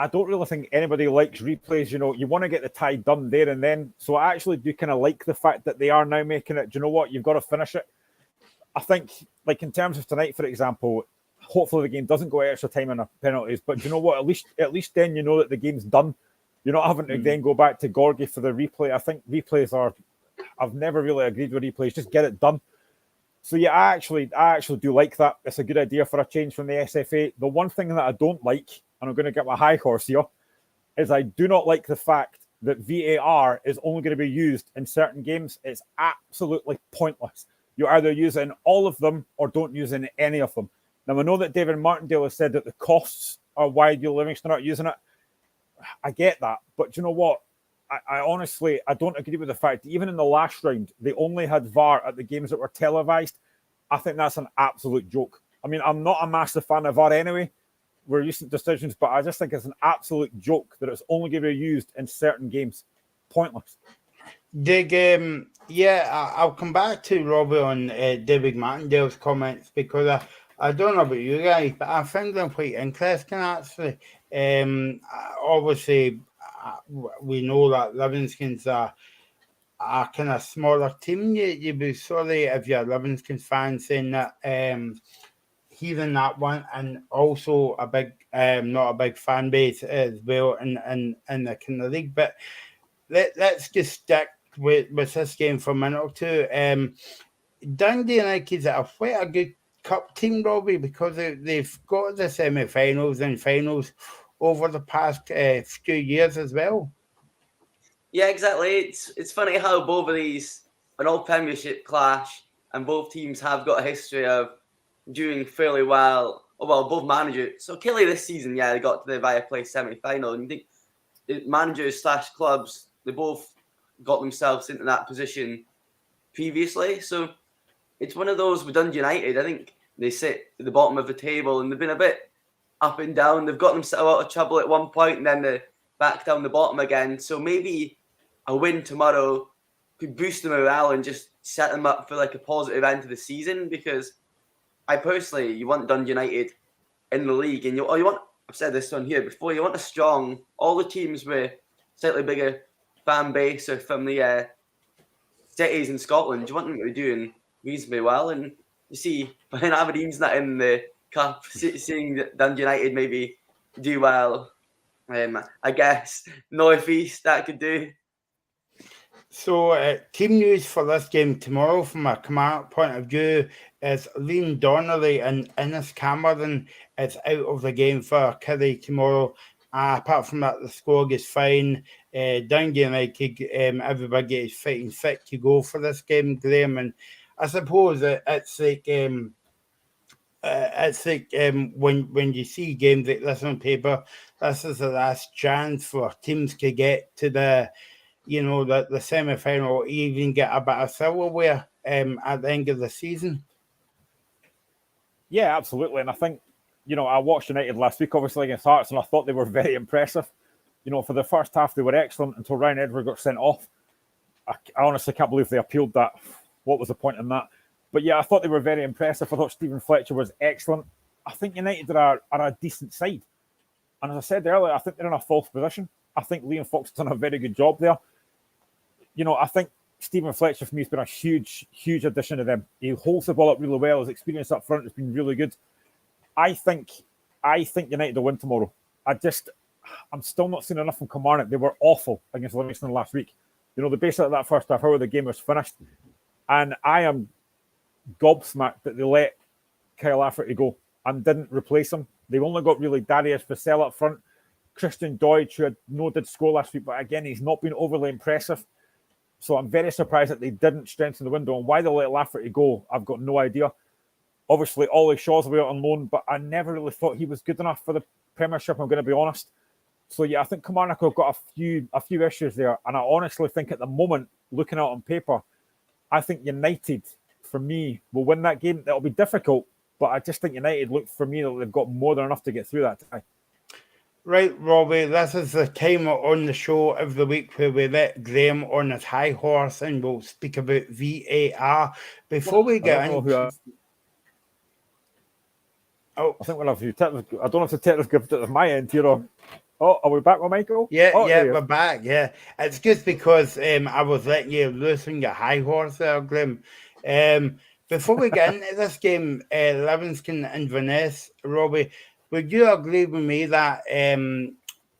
I don't really think anybody likes replays. You want to get the tie done there and then. So I actually do kind of like the fact that they are now making it. Do you know what? You've got to finish it. I think, like in terms of tonight, for example, hopefully the game doesn't go extra time and penalties. But do you know what? At least then you know that the game's done. You're not having to then go back to Gorgie for the replay. I think replays I've never really agreed with replays. Just get it done. So yeah, I actually do like that. It's a good idea for a change from the SFA. The one thing that I don't like, and I'm going to get my high horse here, is I do not like the fact that VAR is only going to be used in certain games. It's absolutely pointless. You either use it in all of them or don't use it in any of them. Now, I know that David Martindale has said that the costs are why Joe Livingston aren't using it. I get that. But you know what? I honestly don't agree with the fact that even in the last round, they only had VAR at the games that were televised. I think that's an absolute joke. I mean, I'm not a massive fan of VAR anyway. We're used to decisions, but I just think it's an absolute joke that it's only going to be used in certain games. Pointless. I'll come back to Robbie on David Martindale's comments because I don't know about you guys, but I find them quite interesting actually. Obviously, we know that Livingston's a kind of smaller team. You'd be sorry if you're a Livingston fan saying that hearing that one, and also a big, not a big fan base as well in the kind of league. But let's just stick with this game for a minute or two. Dundee United are quite a good cup team, Robbie, because they've got the semi-finals and finals over the past few years as well. Yeah, exactly. It's funny how both of these an all Premiership clash, and both teams have got a history of doing fairly well. Well, both managers. So Killie this season, they got to the Viaplay semi-final, and you think managers / clubs, they both got themselves into that position previously. So it's one of those with Dundee United. I think they sit at the bottom of the table, and they've been a bit up and down. They've got themselves out of trouble at one point, and then they're back down the bottom again. So maybe a win tomorrow could boost the morale and just set them up for like a positive end to the season. Because I personally, you want Dundee United in the league, and you want. I've said this on here before. You want a strong, all the teams with slightly bigger fan base or from the cities in Scotland. You want them to be doing reasonably well, and you see when Aberdeen's not in the cup, seeing that Dundee United maybe do well. I guess North East that could do. So, team news for this game tomorrow, from a Kilmarnock point of view, is Liam Donnelly and Innes Cameron is out of the game for Kerry tomorrow. Apart from that, the squad is fine. Dundee United, everybody is fighting fit to go for this game, Graham. And I suppose it's like when you see games like this on paper, this is the last chance for teams to get to the semi-final, or even get a bit of silverware at the end of the season. Yeah, absolutely. And I think, I watched United last week, obviously, against Hearts, and I thought they were very impressive. For the first half, they were excellent until Ryan Edwards got sent off. I honestly can't believe they appealed that. What was the point in that? But yeah, I thought they were very impressive. I thought Stephen Fletcher was excellent. I think United are a decent side. And as I said earlier, I think they're in a false position. I think Liam Fox has done a very good job there. I think Stephen Fletcher for me has been a huge, huge addition to them. He holds the ball up really well. His experience up front has been really good. I think United will win tomorrow. I'm still not seeing enough from Kilmarnock. They were awful against Livingston last week. The basis of that first half hour, the game was finished. And I am gobsmacked that they let Kyle Lafferty go and didn't replace him. They've only got really Darius Vassell up front. Christian Deutsch, who did score last week, but again, he's not been overly impressive. So I'm very surprised that they didn't strengthen the window. And why they let Lafferty go, I've got no idea. Obviously, Ollie Shaw's away on loan, but I never really thought he was good enough for the Premiership, I'm going to be honest. So yeah, I think Kilmarnock have got a few issues there. And I honestly think at the moment, looking at it on paper, I think United, for me, will win that game. It'll be difficult, but I just think United look, for me, that they've got more than enough to get through that tie. Right, Robbie, this is the time on the show every week where we let Graham on his high horse and we'll speak about VAR. Before we get into... I think we'll have a few technical... I don't know if the technical gift at my end here or... Oh, are we back with Michael? Yeah, we're back, yeah. It's just because I was letting you loose on your high horse there, Graham. Before we get into this game, Livingston and Inverness, Robbie, would you agree with me that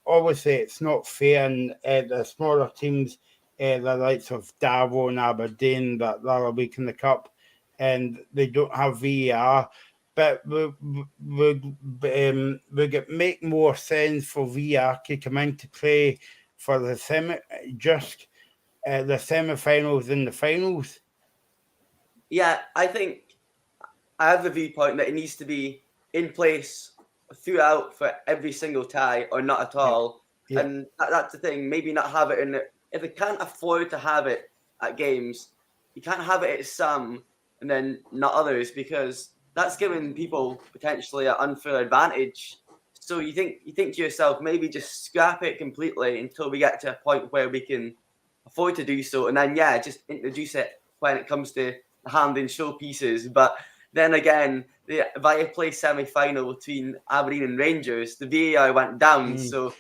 obviously it's not fair, and the smaller teams, the likes of Darvo and Aberdeen, that are weak in the cup, and they don't have VAR, but would it make more sense for VAR to come into play for the semi-finals and the finals? Yeah, I think I have the viewpoint that it needs to be in place throughout for every single tie or not at all. Yeah. And that's the thing. Maybe not have it in it. If they can't afford to have it at games, you can't have it at some and then not others, because that's giving people potentially an unfair advantage. So you think to yourself, maybe just scrap it completely until we get to a point where we can afford to do so, and then just introduce it when it comes to the hand and show pieces. But then again, the Viaplay semi-final between Aberdeen and Rangers, the VAR went down for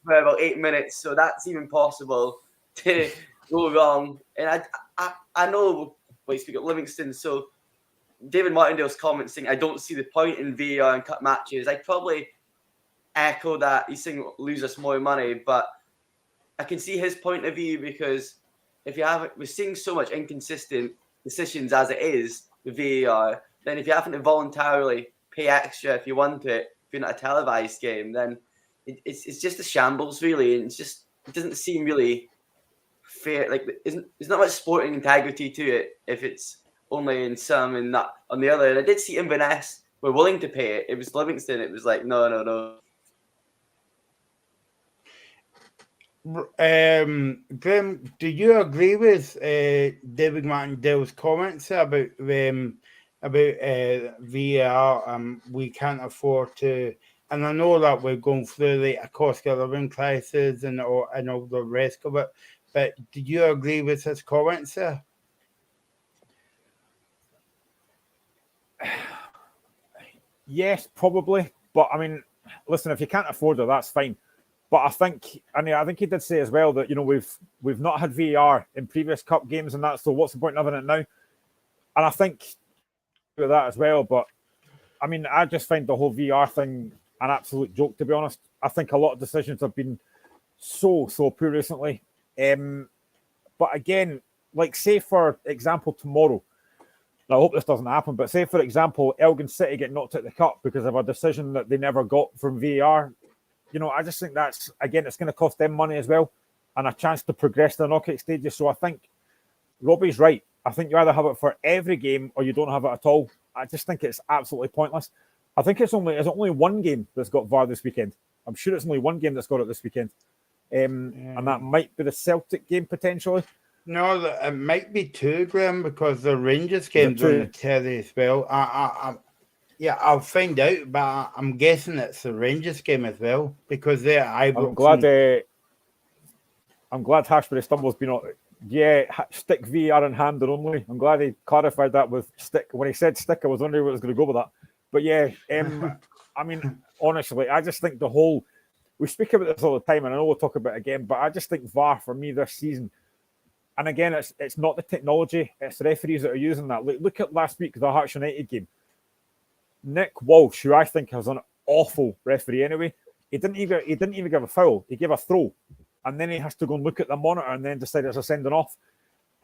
about 8 minutes, so that's even possible to go wrong. And I know we speak of Livingston, so David Martindale's comment saying, I don't see the point in VAR and cut matches. I'd probably echo that. He's saying lose us more money, but I can see his point of view, because we're seeing so much inconsistent decisions as it is with VAR, then if you happen to voluntarily pay extra if you want it, if you're not a televised game, then it's just a shambles, really. And it doesn't seem really fair. Like, there's not much sporting integrity to it if it's only in some and not on the other. And I did see Inverness were willing to pay it. It was Livingston. It was like, no. Graham, do you agree with David Martindale's comments about VAR? We can't afford to, and I know that we're going through the cost of living crisis and all the rest of it, But do you agree with his comments there? Yes, probably. But I mean, listen, if you can't afford it, that's fine. But I think, and I think he did say as well that we've not had VAR in previous cup games and that. So what's the point of having it now? And I think with that as well. But I mean, I just find the whole VR thing an absolute joke, to be honest. I think a lot of decisions have been so poor recently. But again, like say for example tomorrow. Now, I hope this doesn't happen, but say, for example, Elgin City get knocked out the cup because of a decision that they never got from VAR. I just think that's, again, it's going to cost them money as well and a chance to progress to the knockout stages. So I think Robbie's right. I think you either have it for every game or you don't have it at all. I just think it's absolutely pointless. I think it's only one game that's got VAR this weekend. I'm sure it's only one game that's got it this weekend. And that might be the Celtic game potentially. No, it might be two, Graham, because the Rangers game's on the telly as well. I'll find out, but I'm guessing it's the Rangers game as well because they're Ibrox. I'm glad Hashbury Stumble's been on. Yeah, stick VAR in hand and only. I'm glad he clarified that with stick. When he said stick, I was wondering where it was going to go with that. But yeah, I mean, honestly, I just think we speak about this all the time, and I know we'll talk about it again, but I just think VAR for me this season. And again, it's not the technology; it's the referees that are using that. Look at last week, the Hearts United game. Nick Walsh, who I think is an awful referee anyway, he didn't even give a foul. He gave a throw, and then he has to go and look at the monitor and then decide it's a sending off.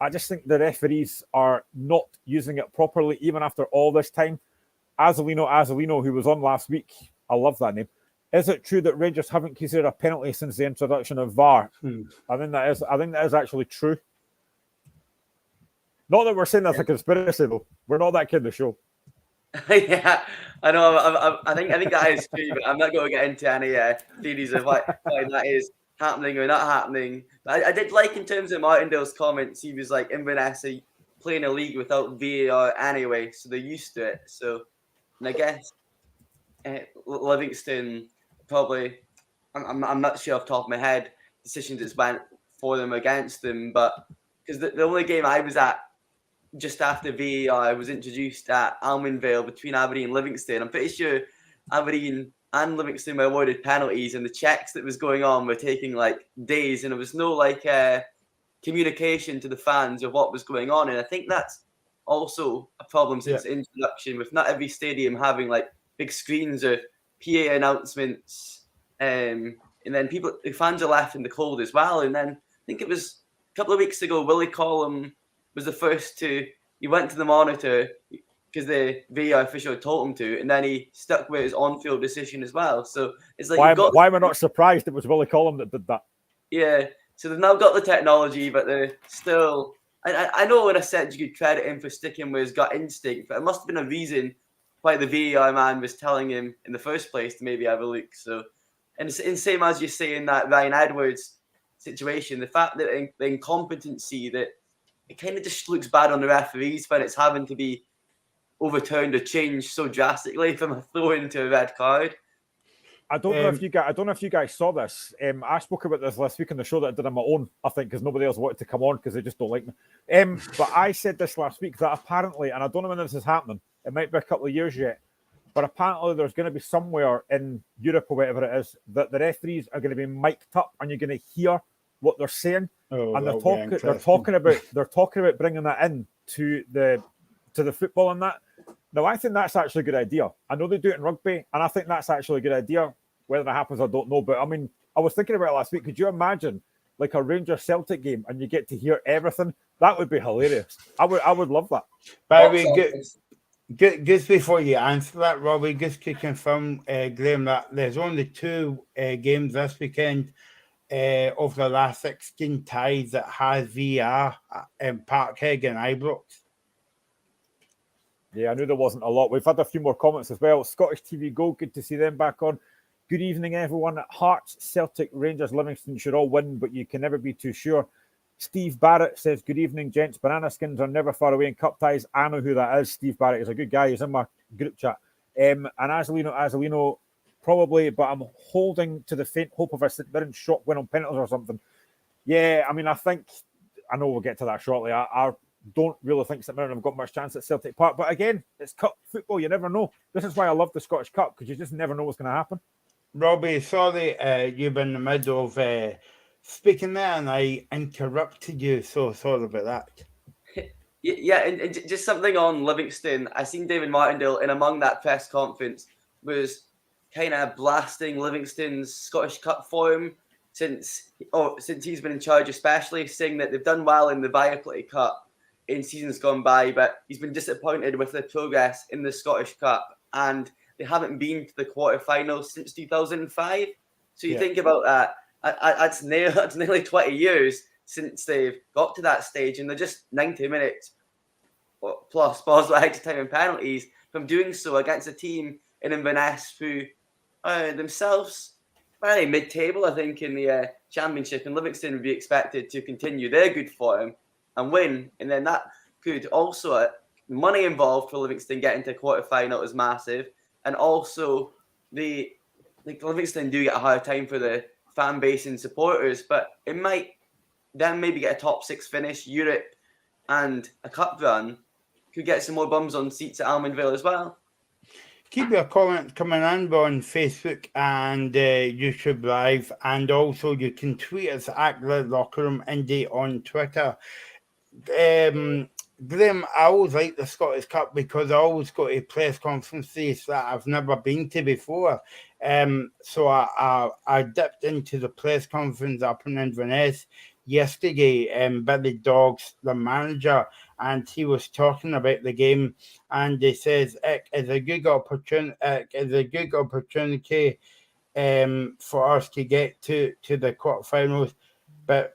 I just think the referees are not using it properly, even after all this time. Azulino, who was on last week, I love that name. Is it true that Rangers haven't considered a penalty since the introduction of VAR? I think that is actually true. Not that we're saying that's a conspiracy, though. We're not that kind of show. Yeah, I know. I think that is true, but I'm not going to get into any theories of why that is happening or not happening. But I did like in terms of Martindale's comments, he was like Inverness playing a league without VAR anyway, so they're used to it. So, and I guess Livingston probably, I'm not sure off the top of my head decisions that's went for them against them, but because the only game I was at just after VAR was introduced at Almonvale between Aberdeen and Livingston. I'm pretty sure Aberdeen and Livingston were awarded penalties, and the checks that was going on were taking like days, and there was no communication to the fans of what was going on. And I think that's also a problem since introduction, with not every stadium having like big screens or PA announcements, and then the fans are left in the cold as well. And then I think it was a couple of weeks ago, Willie Collum was the first he went to the monitor because the VAR official told him to, and then he stuck with his on-field decision as well. So it's like why am I not surprised it was Willie Collum that did that? Yeah, so they've now got the technology, but they're still. I know in a sense you could credit him for sticking with his gut instinct, but it must have been a reason why the VAR man was telling him in the first place to maybe have a look. So, and same as you say in that Ryan Edwards situation, the fact that the incompetency that it kind of just looks bad on the referees when it's having to be overturned or changed so drastically from a throw into a red card. I don't know if you guys saw this. I spoke about this last week on the show that I did on my own, I think, because nobody else wanted to come on because they just don't like me. But I said this last week that apparently, and I don't know when this is happening, it might be a couple of years yet, but apparently there's going to be somewhere in Europe or whatever it is that the referees are going to be mic'd up and you're going to hear what they're saying. And they're talking about bringing that in to the football and that. Now, I think that's actually a good idea. I know they do it in rugby, and I think that's actually a good idea. Whether it happens, I don't know. But I mean, I was thinking about it last week. Could you imagine like a Rangers Celtic game and you get to hear everything? That would be hilarious. I would love that. By the way, just before you answer that, Robbie, just to confirm, Graham, that there's only two games this weekend of the last 16 ties that has VR in Parkhead and Ibrox. Yeah, I knew there wasn't a lot. We've had a few more comments as well. Scottish TV Go, good to see them back on. Good evening, everyone. Hearts, Celtic, Rangers, Livingston should all win, but you can never be too sure. Steve Barrett says, good evening, gents. Banana skins are never far away in cup ties. I know who that is. Steve Barrett is a good guy. He's in my group chat. And Azulino, probably, but I'm holding to the faint hope of a St Mirren shock win on penalties or something. Yeah, I mean, I know we'll get to that shortly. I don't really think St Mirren have got much chance at Celtic Park. But again, it's cup football. You never know. This is why I love the Scottish Cup, because you just never know what's going to happen. Robbie, sorry, you've been in the middle of speaking there and I interrupted you, so sorry about that. Yeah, and just something on Livingston. I seen David Martindale, and among that press conference was kind of blasting Livingston's Scottish Cup form since he's been in charge, especially saying that they've done well in the Viaplay Cup in seasons gone by, but he's been disappointed with the progress in the Scottish Cup, and they haven't been to the quarterfinals since 2005. So you think about that. That's nearly 20 years since they've got to that stage, and they're just 90 minutes plus balls by extra time and penalties from doing so against a team in Inverness who themselves very mid-table, I think, in the Championship, and Livingston would be expected to continue their good form and win, and then that could also money involved for Livingston getting to quarter-final is massive, and also Livingston do get a hard time for the fan base and supporters, but it might then maybe get a top 6 finish, Europe, and a cup run. Could get some more bums on seats at Almondvale as well. Keep your comments coming in on Facebook and YouTube Live, and also you can tweet us at the Locker Room Indie on Twitter. Graham, I always like the Scottish Cup because I always go to press conferences that I've never been to before. So I dipped into the press conference up in Inverness yesterday. Billy Dawgs, the manager, and he was talking about the game, and he says it is a good opportunity. For us to get to the quarterfinals, but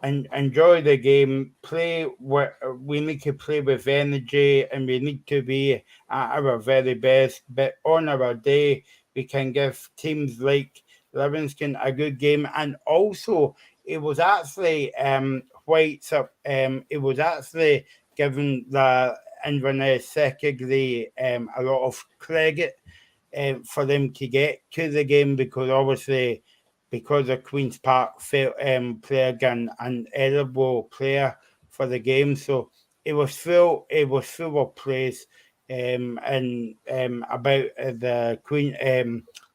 and enjoy the game. We need to play with energy, and we need to be at our very best. But on our day, we can give teams like Livingston a good game, and also it was actually it was actually giving the Inverness secondary a lot of credit for them to get to the game, because obviously because of Queen's Park played an eligible player for the game, so it was full of praise and about the Queen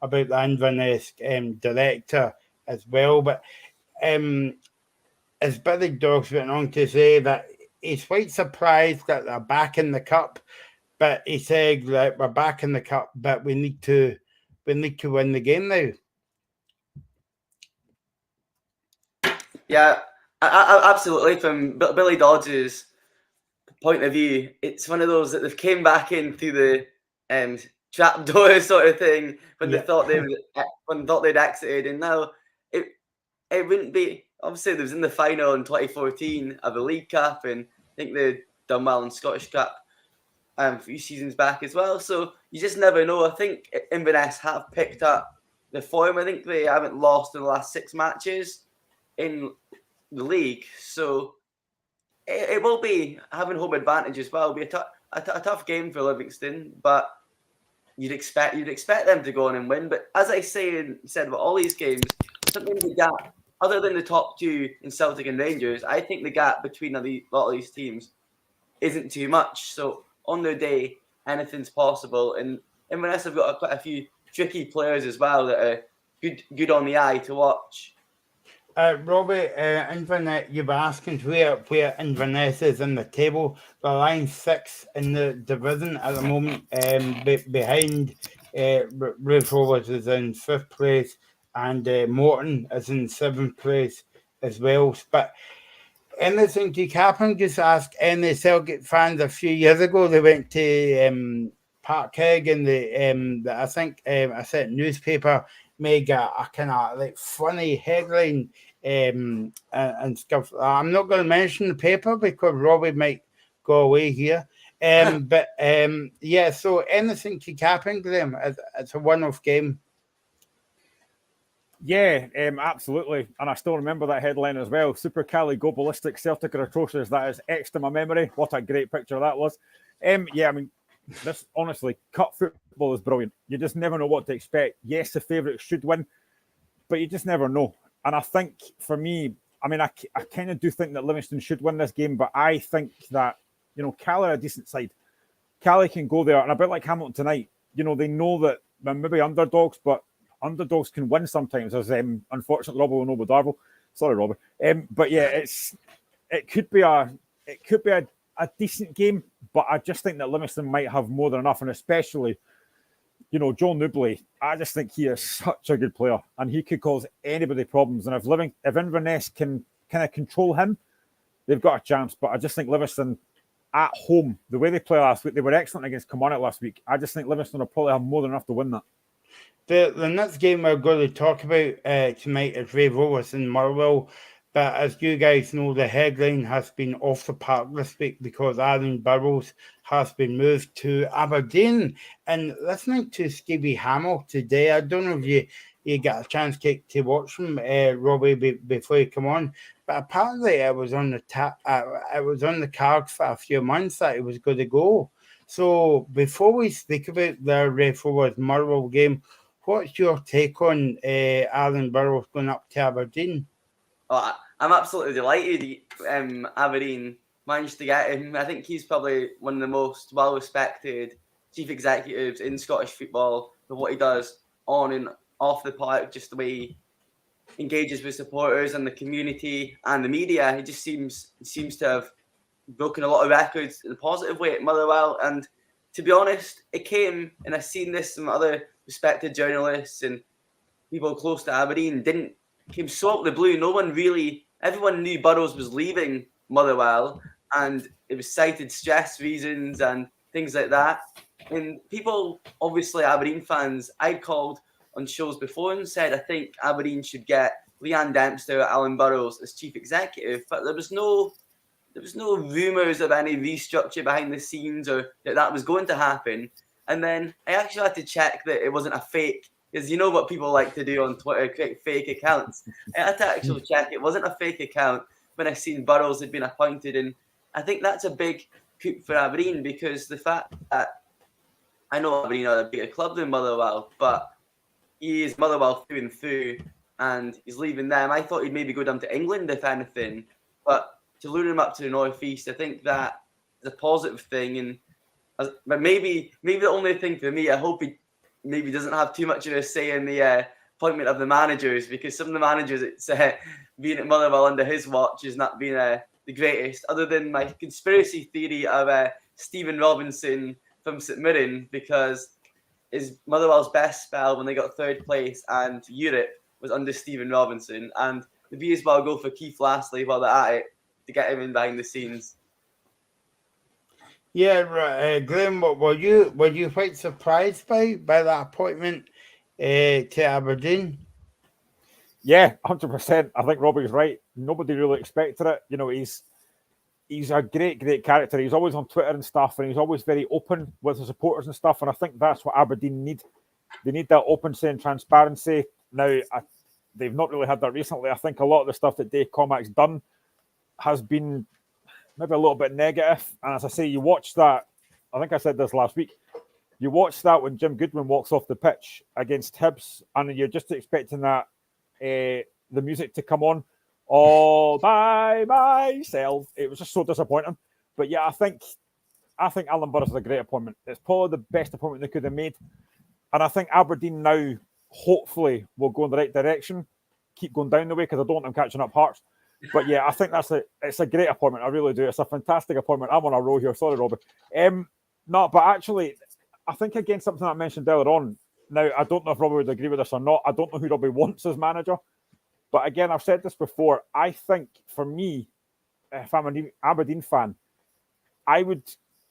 about the Inverness director as well. But as Billy Dawgs went on to say that he's quite surprised that they're back in the cup, but he said that we're back in the cup, but we need to win the game now. Yeah, absolutely. From Billy Dodds' point of view, it's one of those that they've came back in through the trapdoor sort of thing when they thought they'd exited, and now it wouldn't be. Obviously, they was in the final in 2014 of the League Cup, and I think they'd done well in Scottish Cup a few seasons back as well. So you just never know. I think Inverness have picked up the form. I think they haven't lost in the last 6 matches in the league, so it will be having home advantage as well. It'll be a tough game for Livingston, but you'd expect them to go on and win. But as I said about all these games, sometimes the gap, other than the top 2 in Celtic and Rangers, I think the gap between a lot of these teams isn't too much. So on their day, anything's possible. And Inverness have got quite a few tricky players as well that are good on the eye to watch. Robbie, Inverness, you were asking where Inverness is in the table. They're lying 6th in the division at the moment, behind Raith Rovers is in 5th place, and Morton is in 7th place as well. But anything to happen? Just ask any Celtic fans a few years ago. They went to Parkhead, and I think a certain newspaper made a kind of like funny headline and stuff. I'm not going to mention the paper because Robbie might go away here. But yeah, so anything could happen, Graham. It's a one-off game. Yeah, absolutely. And I still remember that headline as well. Super Cali go ballistic, Celtic are atrocious. That is etched in my memory. What a great picture that was. Yeah, I mean, this honestly, cup football is brilliant. You just never know what to expect. Yes, the favourites should win, but you just never know. And I think for me, I mean, I kind of do think that Livingston should win this game, but I think that, Cali are a decent side. Cali can go there, and a bit like Hamilton tonight, they know that they're maybe underdogs, but underdogs can win sometimes, as unfortunately Robbie will know with Darvel. Sorry, Robbie. But yeah, it could be a decent game, but I just think that Livingston might have more than enough, and especially, Joe Nubley, I just think he is such a good player, and he could cause anybody problems. And if Inverness can kind of control him, they've got a chance. But I just think Livingston at home, the way they play last week, they were excellent against Kilmarnock last week. I just think Livingston will probably have more than enough to win that. The next game we're going to talk about tonight is Ray Rovers and Motherwell. But as you guys know, the headline has been off the park this week because Aaron Burrows has been moved to Aberdeen. And listening to Stevie Hamill today, I don't know if you got a chance to watch him, Robbie, before you come on. But apparently it was on the cards for a few months that he was going to go. So before we speak about the Ray Rovers Motherwell game, what's your take on Aaron Burrows going up to Aberdeen? Oh, I'm absolutely delighted Aberdeen managed to get him. I think he's probably one of the most well-respected chief executives in Scottish football for what he does on and off the park, just the way he engages with supporters and the community and the media. He just seems to have broken a lot of records in a positive way at Motherwell. And to be honest, it came, and I've seen this from other respected journalists and people close to Aberdeen, came so out of the blue. Everyone knew Burrows was leaving Motherwell, and it was cited stress reasons and things like that. And people, obviously Aberdeen fans, I called on shows before and said I think Aberdeen should get Leanne Dempster or Alan Burrows as chief executive, but there was no rumours of any restructure behind the scenes or that was going to happen. And then I actually had to check that it wasn't a fake, because you know what people like to do on Twitter, create fake accounts. I had to actually check it wasn't a fake account when I seen Burrows had been appointed. And I think that's a big coup for Aberdeen, because the fact that I know Aberdeen are a bigger club than Motherwell, but he is Motherwell through and through, and he's leaving them. I thought he'd maybe go down to England, if anything, but to lure him up to the North East, I think that is a positive thing. But maybe the only thing for me, I hope he maybe doesn't have too much of a say in the appointment of the managers, because some of the managers, it's being at Motherwell under his watch has not been the greatest, other than my conspiracy theory of Stephen Robinson from St Mirren, because his Motherwell's best spell when they got third place and Europe was under Stephen Robinson, and the be as well go for Keith Lastly while they're at it to get him in behind the scenes. Yeah, right. Glenn, were you quite surprised by that appointment to Aberdeen? Yeah, 100%. I think Robbie's right. Nobody really expected it. He's a great character. He's always on Twitter and stuff, and he's always very open with the supporters and stuff. And I think that's what Aberdeen need. They need that openness and transparency. Now, they've not really had that recently. I think a lot of the stuff that Dave Cormack's done has been maybe a little bit negative. And as I say, you watch that, I think I said this last week, you watch that when Jim Goodwin walks off the pitch against Hibs, and you're just expecting that the music to come on all by myself. It was just so disappointing. But yeah, I think Alan Burrows is a great appointment. It's probably the best appointment they could have made. And I think Aberdeen now, hopefully, will go in the right direction. Keep going down the way, because I don't want them catching up Hearts. But yeah, I think it's a great appointment. I really do. It's a fantastic appointment. I'm on a roll here. Sorry, Robert. No, but actually, I think again, something I mentioned earlier on. Now, I don't know if Robbie would agree with this or not. I don't know who Robbie wants as manager. But again, I've said this before. I think for me, if I'm an Aberdeen fan, I would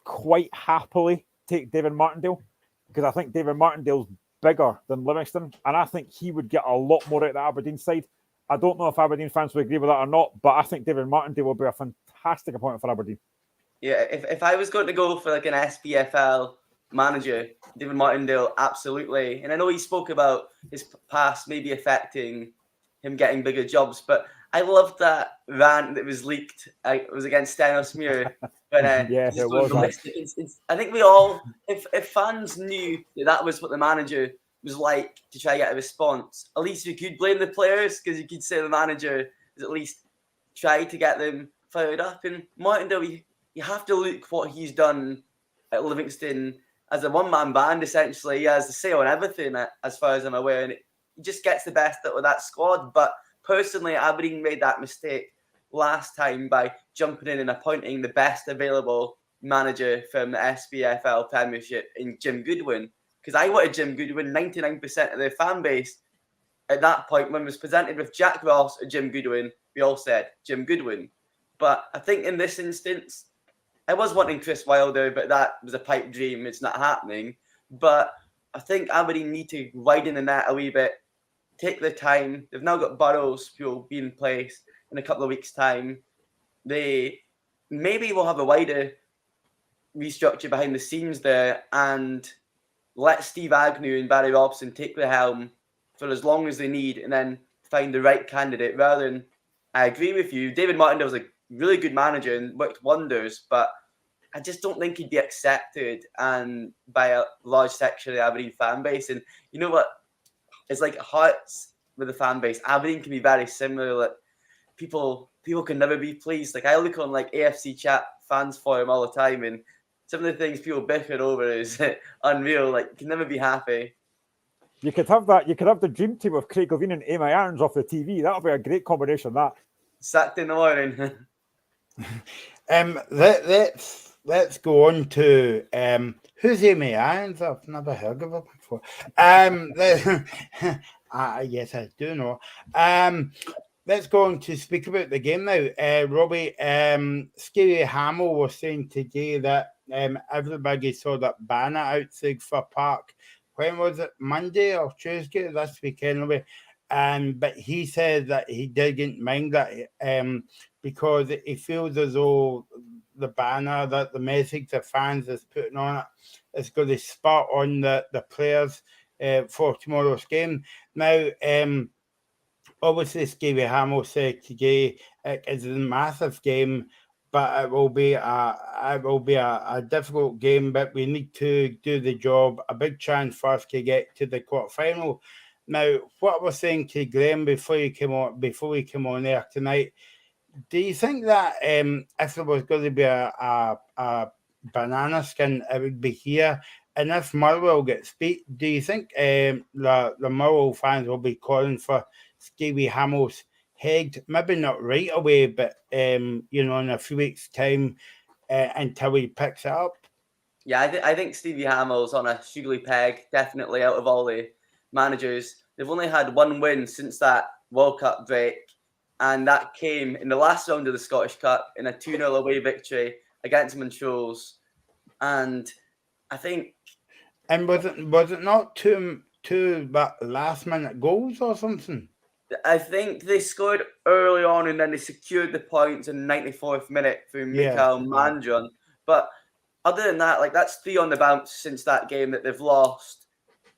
quite happily take David Martindale, because I think David Martindale's bigger than Livingston, and I think he would get a lot more out of the Aberdeen side. I don't know if Aberdeen fans would agree with that or not, but I think David Martindale will be a fantastic appointment for Aberdeen. Yeah, if I was going to go for like an SPFL manager, David Martindale, absolutely. And I know he spoke about his past maybe affecting him getting bigger jobs, but I loved that rant that was leaked. It was against Stenos Muir. Yeah, it was. I think we all, if fans knew that was what the manager was like to try to get a response. At least you could blame the players because you could say the manager has at least tried to get them fired up. And Martindale, you have to look what he's done at Livingston as a one-man band, essentially. He has the say on everything, as far as I'm aware, and he just gets the best out of that squad. But personally, Aberdeen made that mistake last time by jumping in and appointing the best available manager from the SPFL Premiership in Jim Goodwin. Because I wanted Jim Goodwin, 99% of their fan base at that point, when it was presented with Jack Ross or Jim Goodwin, we all said Jim Goodwin. But I think in this instance, I was wanting Chris Wilder, but that was a pipe dream. It's not happening. But I think Aberdeen need to widen the net a wee bit, take their time. They've now got Burrows, who will be in place in a couple of weeks' time. They maybe will have a wider restructure behind the scenes there and let Steve Agnew and Barry Robson take the helm for as long as they need and then find the right candidate rather than, I agree with you, David Martindale was a really good manager and worked wonders, but I just don't think he'd be accepted and by a large section of the Aberdeen fan base. And you know what? It's like Hearts with the fan base. Aberdeen can be very similar. Like people can never be pleased. Like I look on like AFC Chat fans forum all the time, and some of the things people bicker over is unreal. Like, you can never be happy. You could have that. You could have the dream team of Craig Levine and Amy Irons off the TV. That would be a great combination. That Sacked in the morning. Let's go on to who's Amy Irons? I've never heard of her before. Yes, I do know. Let's go on to speak about the game now. Robbie, Scary Hamill was saying today that everybody saw that banner outside for Park. When was it? Monday or Tuesday? This weekend, anyway. But he said that he didn't mind that because he feels as though the banner, that the message the fans is putting on it is going to spur on the players for tomorrow's game. Now, obviously, Scary Hamill said today it is a massive game, but it will be a difficult game. But we need to do the job. A big chance for us to get to the quarterfinal. Now, what I was saying to Graham before we came on there tonight, do you think that if there was going to be a banana skin, it would be here? And if Motherwell gets beat, do you think the Motherwell fans will be calling for Scary Hamill's head? Maybe not right away, but in a few weeks' time until he picks it up. Yeah, I think Stevie Hamill's on a sugary peg, definitely out of all the managers. They've only had one win since that World Cup break, and that came in the last round of the Scottish Cup in a 2-0 away victory against Montrose. And I think... And was it not two last-minute goals or something? I think they scored early on and then they secured the points in the 94th minute through Mikael Mandron. But other than that, like that's 3 on the bounce since that game that they've lost.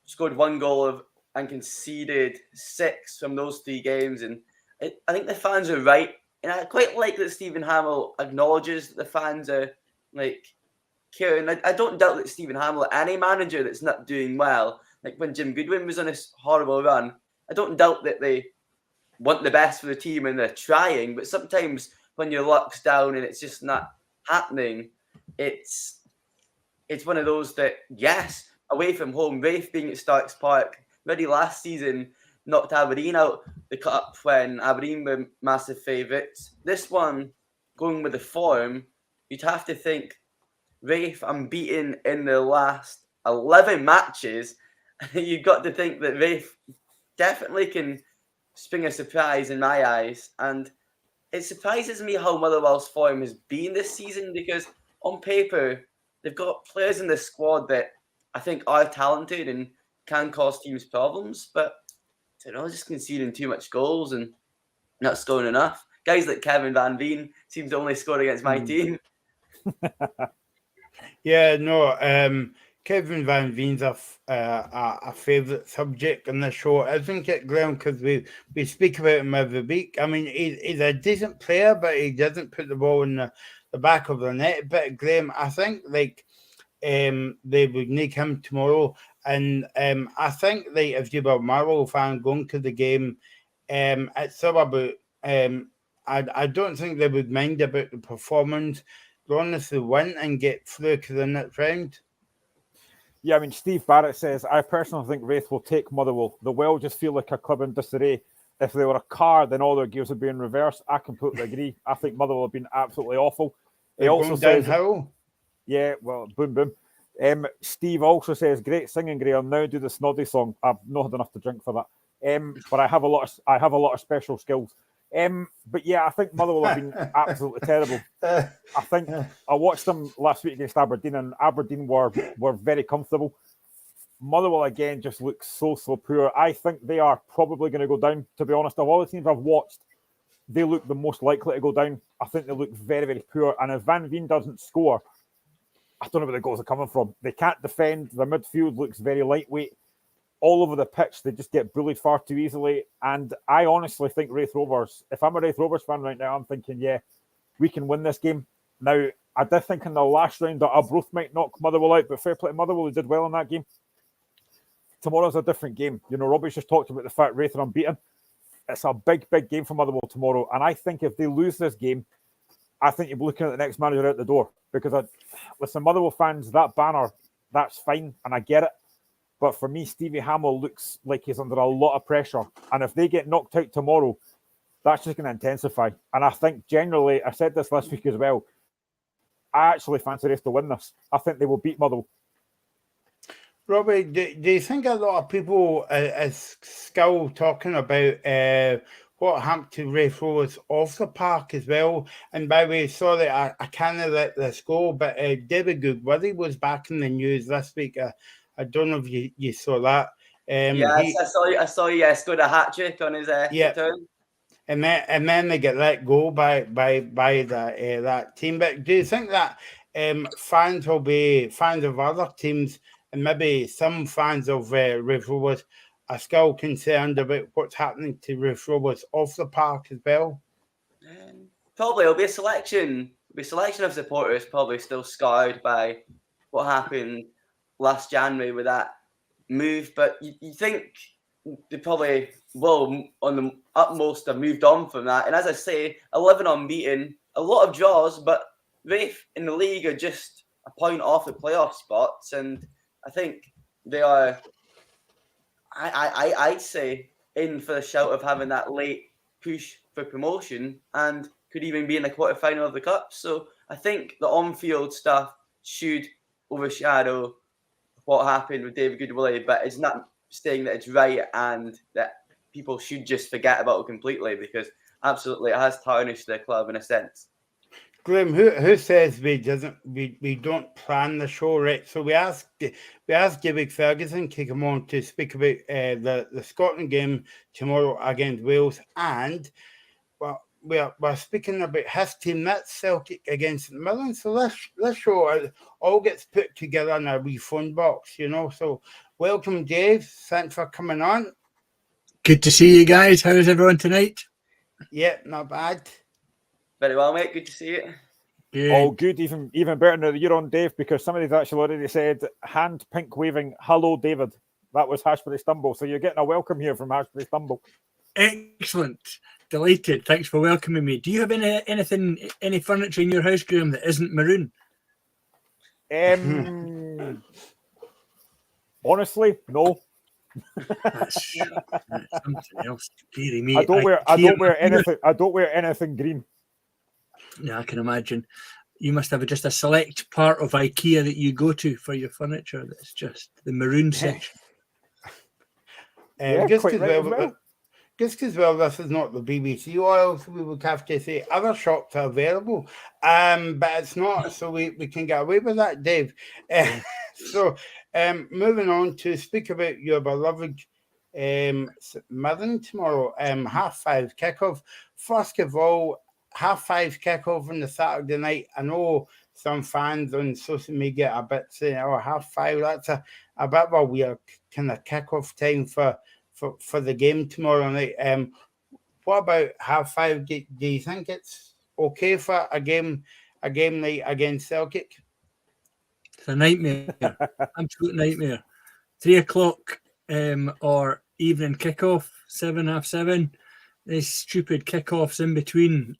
Scored 1 goal and conceded 6 from those 3 games. And I think the fans are right. And I quite like that Stephen Hamill acknowledges that the fans are like caring. I don't doubt that Stephen Hamill, any manager that's not doing well, like when Jim Goodwin was on this horrible run, I don't doubt that they want the best for the team and they're trying. But sometimes when your luck's down and it's just not happening, it's one of those that, yes, away from home, Rafe being at Starks Park, already last season knocked Aberdeen out the cup when Aberdeen were massive favourites. This one, going with the form, you'd have to think Rafe unbeaten in the last 11 matches. You've got to think that Rafe definitely can spring a surprise in my eyes. And it surprises me how Motherwell's form has been this season because on paper, they've got players in the squad that I think are talented and can cause teams problems, but just conceding too much goals and not scoring enough. Guys like Kevin Van Veen seems to only score against my team. Yeah, no, Kevin Van Veen's a favourite subject on the show, isn't it, Graham? Because we speak about him every week. I mean, he's a decent player, but he doesn't put the ball in the back of the net. But Graham, I think they would need him tomorrow. And I think that if you were a Motherwell fan going to the game, it's all about. I don't think they would mind about the performance, as long as they win and get through to the next round. Yeah, I mean, Steve Barrett says, I personally think Wraith will take Motherwell. The well just feel like a club in disarray. If they were a car, then all their gears would be in reverse. I completely agree. I think Motherwell have been absolutely awful. He also says, downhill. Yeah, well, boom, boom. Steve also says, great singing, Graham. Now do the Snoddy song. I've not had enough to drink for that. But I have a lot of special skills. But yeah, I think Motherwell have been absolutely terrible. I think I watched them last week against Aberdeen, and Aberdeen were very comfortable. Motherwell again just looks so poor. I think they are probably going to go down. To be honest, of all the teams I've watched, they look the most likely to go down. I think they look very, very poor. And if Van Veen doesn't score, I don't know where the goals are coming from. They can't defend. The midfield looks very lightweight. All over the pitch, they just get bullied far too easily. And I honestly think Wraith Rovers, if I'm a Wraith Rovers fan right now, I'm thinking, yeah, we can win this game. Now, I did think in the last round that Arbroath might knock Motherwell out, but fair play to Motherwell, they did well in that game. Tomorrow's a different game. You know, Robbie's just talked about the fact Wraith are unbeaten. It's a big game for Motherwell tomorrow. And I think if they lose this game, I think you'll be looking at the next manager out the door. Because, listen, Motherwell fans, that banner, that's fine, and I get it. But for me, Stevie Hamill looks like he's under a lot of pressure. And if they get knocked out tomorrow, that's just going to intensify. And I think generally, I said this last week as well, I actually fancy Wraith to win this. I think they will beat Motherwell. Robbie, do you think a lot of people are still talking about what happened to Wraith Rovers off the park as well? And by the way, sorry, I can't let this go, but David Goodworthy was back in the news this week. I don't know if you saw that. I saw you scored a hat trick on his return. And then they get let go by that team. But do you think that fans will be fans of other teams, and maybe some fans of Wraith Rovers are still concerned about what's happening to Wraith Rovers off the park as well? Probably it'll be a selection. Of supporters probably still scarred by what happened last January with that move, but you think they probably will, on the utmost, have moved on from that. And as I say, 11 unbeaten, a lot of draws, but Wraith in the league are just a point off the playoff spots, and I think they are, I'd say, in for the shout of having that late push for promotion and could even be in the quarterfinal of the Cup. So I think the on-field stuff should overshadow what happened with David Goodwillie, but it's not saying that it's right and that people should just forget about it completely, because absolutely it has tarnished their club in a sense. Graham, who says we don't plan the show right? So we asked David Ferguson to come on to speak about the Scotland game tomorrow against Wales, and we're speaking about his team, that's Celtic against Midland. So this show all gets put together in a wee phone box, you know. So welcome, Dave. Thanks for coming on. Good to see you guys. How is everyone tonight? Yeah, not bad. Very well, mate. Good to see you. Good. Oh, good. Even better now that you're on, Dave, because somebody's actually already said, hand pink waving, hello, David. That was Hashbury Stumble. So you're getting a welcome here from Hashbury Stumble. Excellent. Delighted. Thanks for welcoming me. Do you have any furniture in your house, Graham, that isn't maroon? Honestly, no. That's something else. Deary me. I don't wear anything green. Yeah, I can imagine. You must have just a select part of IKEA that you go to for your furniture. That's just the maroon section. Just as well, this is not the BBC oil, so we would have to say other shops are available, but it's not, so we can get away with that, Dave. So, moving on to speak about your beloved Midland tomorrow, 5:30 kickoff. First of all, 5:30 kickoff on the Saturday night. I know some fans on social media are a bit saying, 5:30, that's a bit of a weird kind of kickoff time for the game tomorrow night. What about 5:30? Do you think it's okay for a game night against Celtic? It's a nightmare. Absolute nightmare. 3 o'clock or evening kickoff, 7, half 7. These stupid kickoffs in between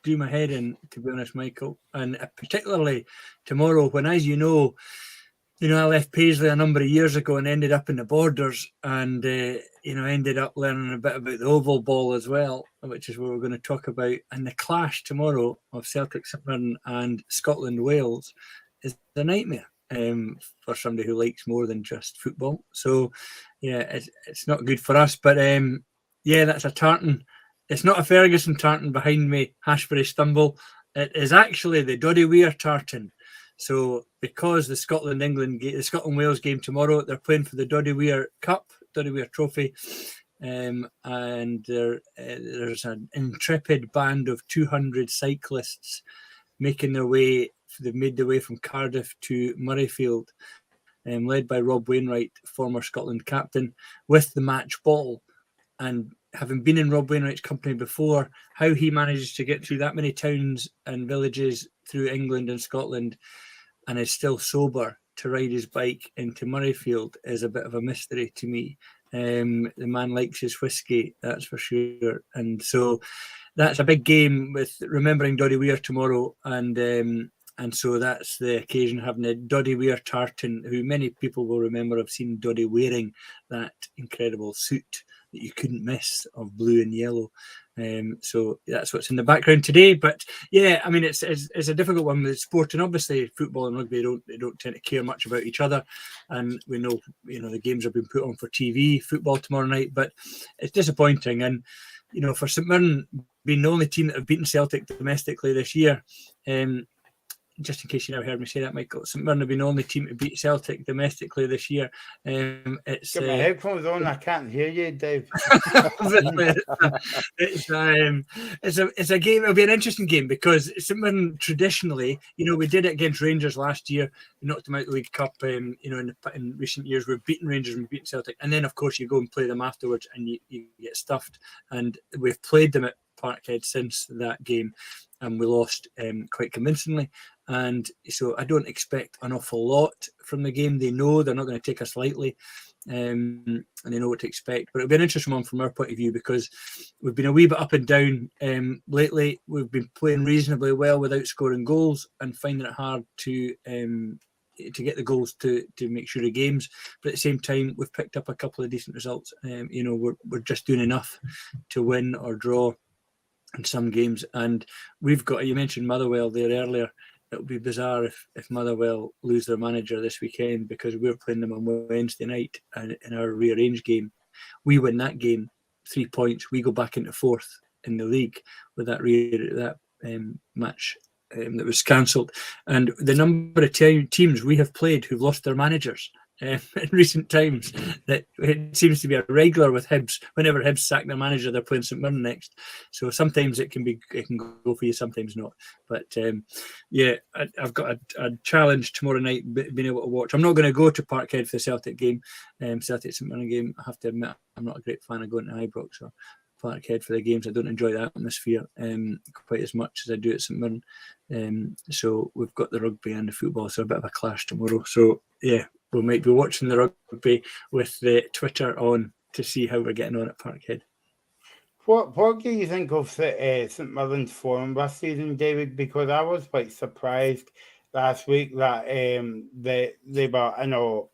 do my head in, to be honest, Michael. And particularly tomorrow, when, as you know, I left Paisley a number of years ago and ended up in the Borders, and ended up learning a bit about the oval ball as well, which is what we're going to talk about. And the clash tomorrow of Celtic St Mirren and Scotland Wales is a nightmare for somebody who likes more than just football. So yeah, it's not good for us. But that's a tartan. It's not a Ferguson tartan behind me, Hashbury Stumble. It is actually the Doddy Weir tartan. So because the Scotland-Wales game tomorrow, they're playing for the Doddy Weir Cup, Doddy Weir Trophy, and there's an intrepid band of 200 cyclists making their way. They've made their way from Cardiff to Murrayfield, led by Rob Wainwright, former Scotland captain, with the match ball. And having been in Rob Wainwright's company before, how he manages to get through that many towns and villages through England and Scotland and is still sober to ride his bike into Murrayfield is a bit of a mystery to me. The man likes his whiskey, that's for sure. And so that's a big game with remembering Doddy Weir tomorrow. And so that's the occasion, having a Doddy Weir tartan, who many people will remember have seen Doddy wearing that incredible suit that you couldn't miss of blue and yellow. So that's what's in the background today. But yeah, I mean, it's a difficult one with sport, and obviously football and rugby they don't tend to care much about each other. And we know, the games have been put on for TV, football tomorrow night, but it's disappointing. And for St Mirren being the only team that have beaten Celtic domestically this year, just in case you never heard me say that, Michael, St Mirren have been the only team to beat Celtic domestically this year. It's Get my headphones on. I can't hear you, Dave. It's a game. It'll be an interesting game because St Mirren traditionally, we did it against Rangers last year. We knocked them out of the League Cup. In recent years, we've beaten Rangers and beaten Celtic, and then of course you go and play them afterwards, and you get stuffed. And we've played them at Parkhead since that game, and we lost quite convincingly. And so I don't expect an awful lot from the game. They know they're not going to take us lightly, and they know what to expect. But it'll be an interesting one from our point of view because we've been a wee bit up and down lately. We've been playing reasonably well without scoring goals and finding it hard to get the goals to make sure the games. But at the same time, we've picked up a couple of decent results. We're just doing enough to win or draw in some games. And we've got, you mentioned Motherwell there earlier. It would be bizarre if Motherwell lose their manager this weekend because we're playing them on Wednesday night and in our rearranged game. We win that game, 3 points. We go back into fourth in the league with that match that was cancelled. And the number of teams we have played who've lost their managers in recent times, that it seems to be a regular with Hibs. Whenever Hibs sack their manager, they're playing St Mirren next. So sometimes it can go for you, sometimes not. But I've got a challenge tomorrow night, being able to watch. I'm not going to go to Parkhead for the Celtic game, Celtic St Mirren game. I have to admit, I'm not a great fan of going to Ibrox or Parkhead for the games. I don't enjoy that atmosphere quite as much as I do at St Mirren. So we've got the rugby and the football, so a bit of a clash tomorrow. So yeah, we might be watching the rugby with the Twitter on to see how we're getting on at Parkhead. What do you think of St Mirren's form this season, David? Because I was quite surprised last week that they were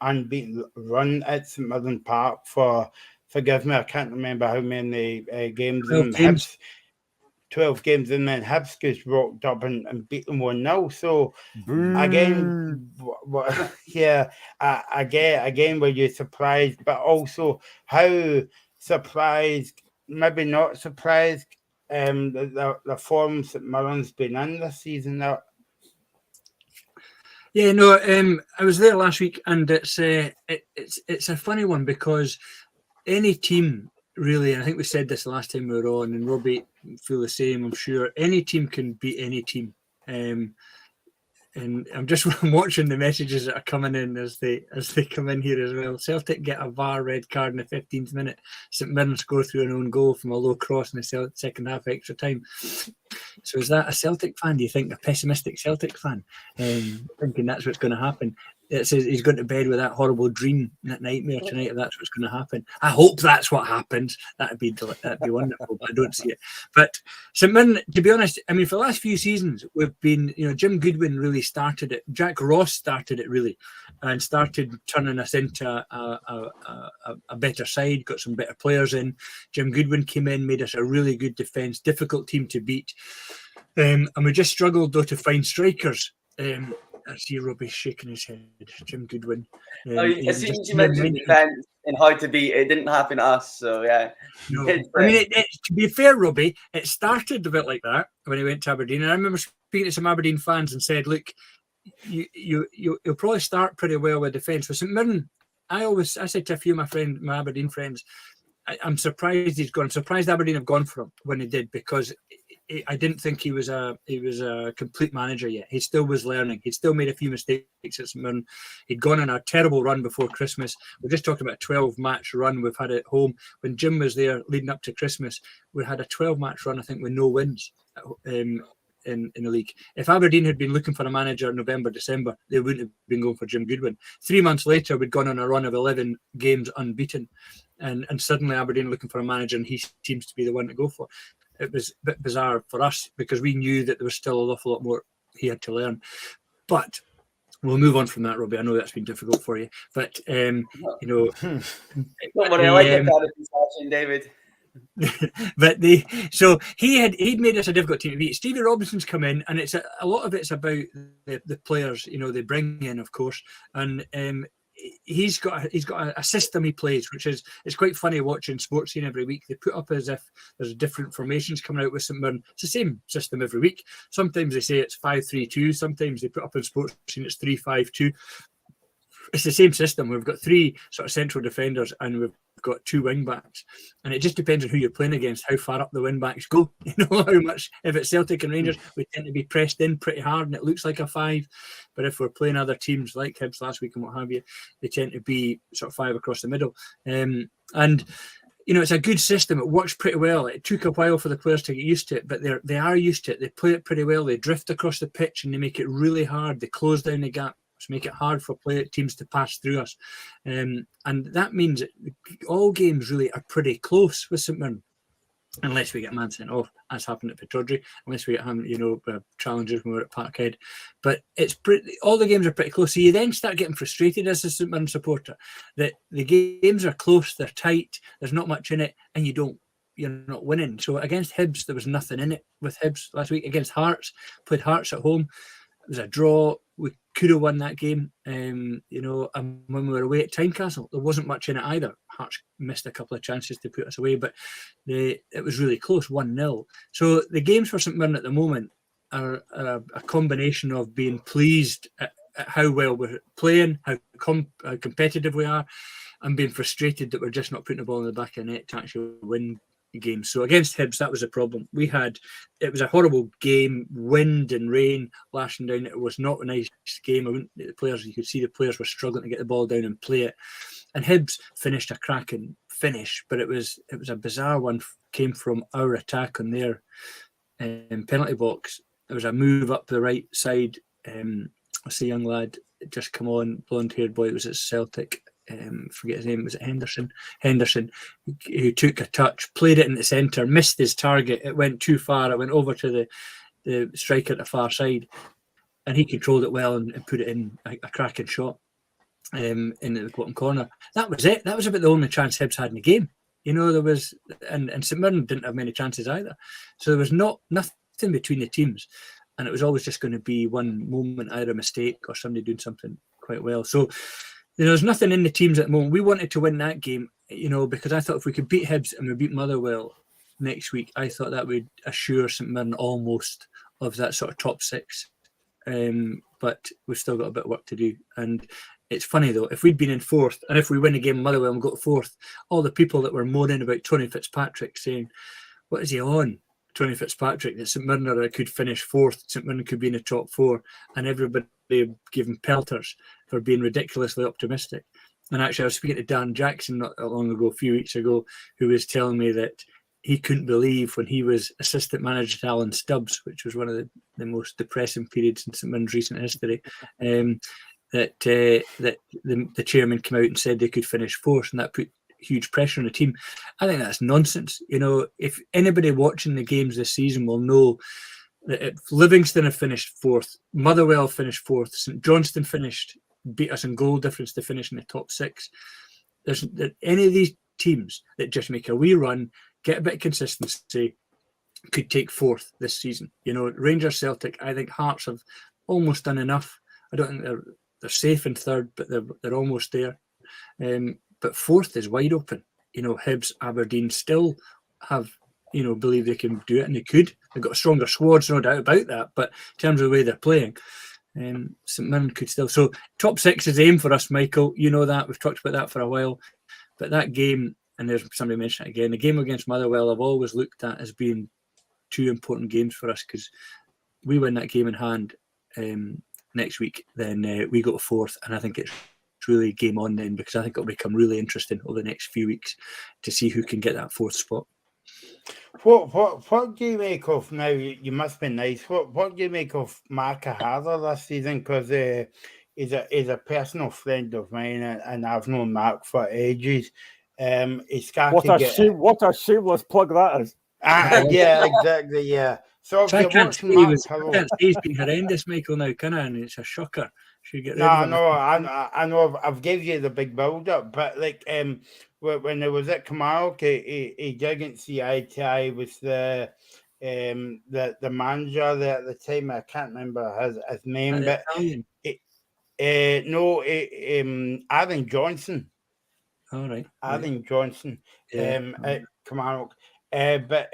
unbeaten run at St Mirren Park for, forgive me, I can't remember how many games. 12 games, and then Hibs just rocked up and beat them 1-0. So again, again, were you surprised? But also, how surprised, maybe not surprised, the form St Mirren's been in this season? Yeah, no, I was there last week, and it's a funny one because any team, really, and I think we said this the last time we were on, and Robbie feel the same, I'm sure. Any team can beat any team. And I'm just watching the messages that are coming in as they come in here as well. Celtic get a VAR red card in the 15th minute. St Mirren score through an own goal from a low cross in the second half extra time. So is that a Celtic fan? Do you think a pessimistic Celtic fan thinking that's what's going to happen? It says he's going to bed with that horrible dream, that nightmare tonight. If that's what's going to happen, I hope that's what happens. That'd be wonderful, but I don't see it. But St Mirren, to be honest, I mean, for the last few seasons, we've been, Jim Goodwin really started it. Jack Ross started it really, and started turning us into a better side. Got some better players in. Jim Goodwin came in, made us a really good defence, difficult team to beat, and we just struggled though to find strikers. I see Robbie shaking his head. Jim Goodwin. As soon as you mentioned defence and how to beat it, didn't happen to us. So yeah. No. I mean, to be fair, Robbie, it started a bit like that when he went to Aberdeen. And I remember speaking to some Aberdeen fans and said, "Look, you'll probably start pretty well with defence." With St Mirren, I said to a few of my Aberdeen friends, I'm surprised he's gone. I'm surprised Aberdeen have gone for him when he did, because I didn't think he was a complete manager yet. He still was learning. He'd still made a few mistakes at St Mirren. He'd gone on a terrible run before Christmas. We're just talking about a 12-match run we've had at home. When Jim was there leading up to Christmas, we had a 12-match run, I think, with no wins in the league. If Aberdeen had been looking for a manager in November, December, they wouldn't have been going for Jim Goodwin. 3 months later, we'd gone on a run of 11 games unbeaten. And suddenly Aberdeen looking for a manager, and he seems to be the one to go for. It was a bit bizarre for us because we knew that there was still an awful lot more he had to learn. But we'll move on from that, Robbie. I know that's been difficult for you, but don't worry, I like your clarification, David. But so he'd made us a difficult team to beat. Stevie Robinson's come in, and it's a lot of it's about the players, they bring in, of course, and he's got a system he plays, which is, it's quite funny watching Sports Scene every week. They put up as if there's different formations coming out with St Mirren. It's the same system every week. Sometimes they say it's 5-3-2. Sometimes they put up in Sports Scene it's 3-5-2. It's the same system. We've got 3 sort of central defenders, and we've got 2 wing backs, and it just depends on who you're playing against, how far up the wing backs go. How much. If it's Celtic and Rangers, we tend to be pressed in pretty hard, and it looks like a 5. But if we're playing other teams like Hibs last week and what have you, they tend to be sort of 5 across the middle. And it's a good system. It works pretty well. It took a while for the players to get used to it, but they are used to it. They play it pretty well. They drift across the pitch and they make it really hard. They close down the gap, to make it hard for teams to pass through us. And that means all games really are pretty close with St Mirren, unless we get man sent off, as happened at Pittodrie, unless we get challenges when we're at Parkhead. But all the games are pretty close. So you then start getting frustrated as a St Mirren supporter that the games are close, they're tight, there's not much in it, and you're not winning. So against Hibs, there was nothing in it with Hibs last week. Against Hearts, played Hearts at home. It was a draw. We could have won that game, and when we were away at Tynecastle, there wasn't much in it either. Hearts missed a couple of chances to put us away, but it was really close, 1-0. So the games for St Mirren at the moment are a combination of being pleased at how well we're playing, how competitive we are, and being frustrated that we're just not putting the ball in the back of the net to actually win games. So against Hibs, that was a problem. It was a horrible game, wind and rain lashing down. It was not a nice game. You could see the players were struggling to get the ball down and play it. And Hibs finished a cracking finish, but it was a bizarre one. Came from our attack on their penalty box. There was a move up the right side. I see a young lad just come on, blonde-haired boy. It was at Celtic. Forget his name. Was it Henderson? Henderson, who took a touch, played it in the centre, missed his target. It went too far. It went over to the striker at the far side, and he controlled it well and put it in a cracking shot in the bottom corner. That was it. That was about the only chance Hibs had in the game. There was, and St Mirren didn't have many chances either. So there was nothing between the teams, and it was always just going to be one moment, either a mistake or somebody doing something quite well. So there's nothing in the teams at the moment. We wanted to win that game, because I thought if we could beat Hibs and we beat Motherwell next week, I thought that would assure St Mirren almost of that sort of top 6. But we've still got a bit of work to do. And it's funny though, if we'd been in 4th, and if we win a game in Motherwell and go to 4th, all the people that were moaning about Tony Fitzpatrick saying, what is he on? Tony Fitzpatrick, that St Mirren could finish 4th, St Mirren could be in the top 4, and everybody giving pelters for being ridiculously optimistic. And actually, I was speaking to Dan Jackson not long ago, a few weeks ago, who was telling me that he couldn't believe when he was assistant manager to Alan Stubbs, which was one of the most depressing periods in St Mirren's recent history, that the chairman came out and said they could finish fourth, and that put huge pressure on the team. I think that's nonsense. You know, if anybody watching the games this season will know that if Livingston have finished fourth, Motherwell finished fourth, St Johnstone beat us in goal difference to finish in the top six. There's any of these teams that just make a wee run, get a bit of consistency, could take fourth this season. You know, Rangers, Celtic, I think Hearts have almost done enough. I don't think they're safe in third, but they're almost there. But fourth is wide open. You know, Hibs, Aberdeen still have, you know, believe they can do it, and they could. They've got stronger squads, no doubt about that. But in terms of the way they're playing, St Mirren could still. So top six is the aim for us, Michael. You know that. We've talked about that for a while. But that game, and there's somebody mentioned it again, the game against Motherwell I've always looked at as being two important games for us, because we win that game in hand next week, then we go to fourth, and I think it's really game on then, because I think it'll become really interesting over the next few weeks to see who can get that fourth spot. What do you make of now? You must be nice. What do you make of Mark O'Hara this season? Because he's a personal friend of mine, and I've known Mark for ages. He's what a shameless plug that is. Yeah, exactly. Yeah. So I can't say he's been horrendous, Michael, now, can I? And it's a shocker. Should get rid of him. I know. I've gave you the big build up, but like when I was at Kilmarnock, he didn't see eye to eye with the manager there at the time. I can't remember his name, but Aaron Johnson. All right, Aaron Johnson. At Kilmarnock. But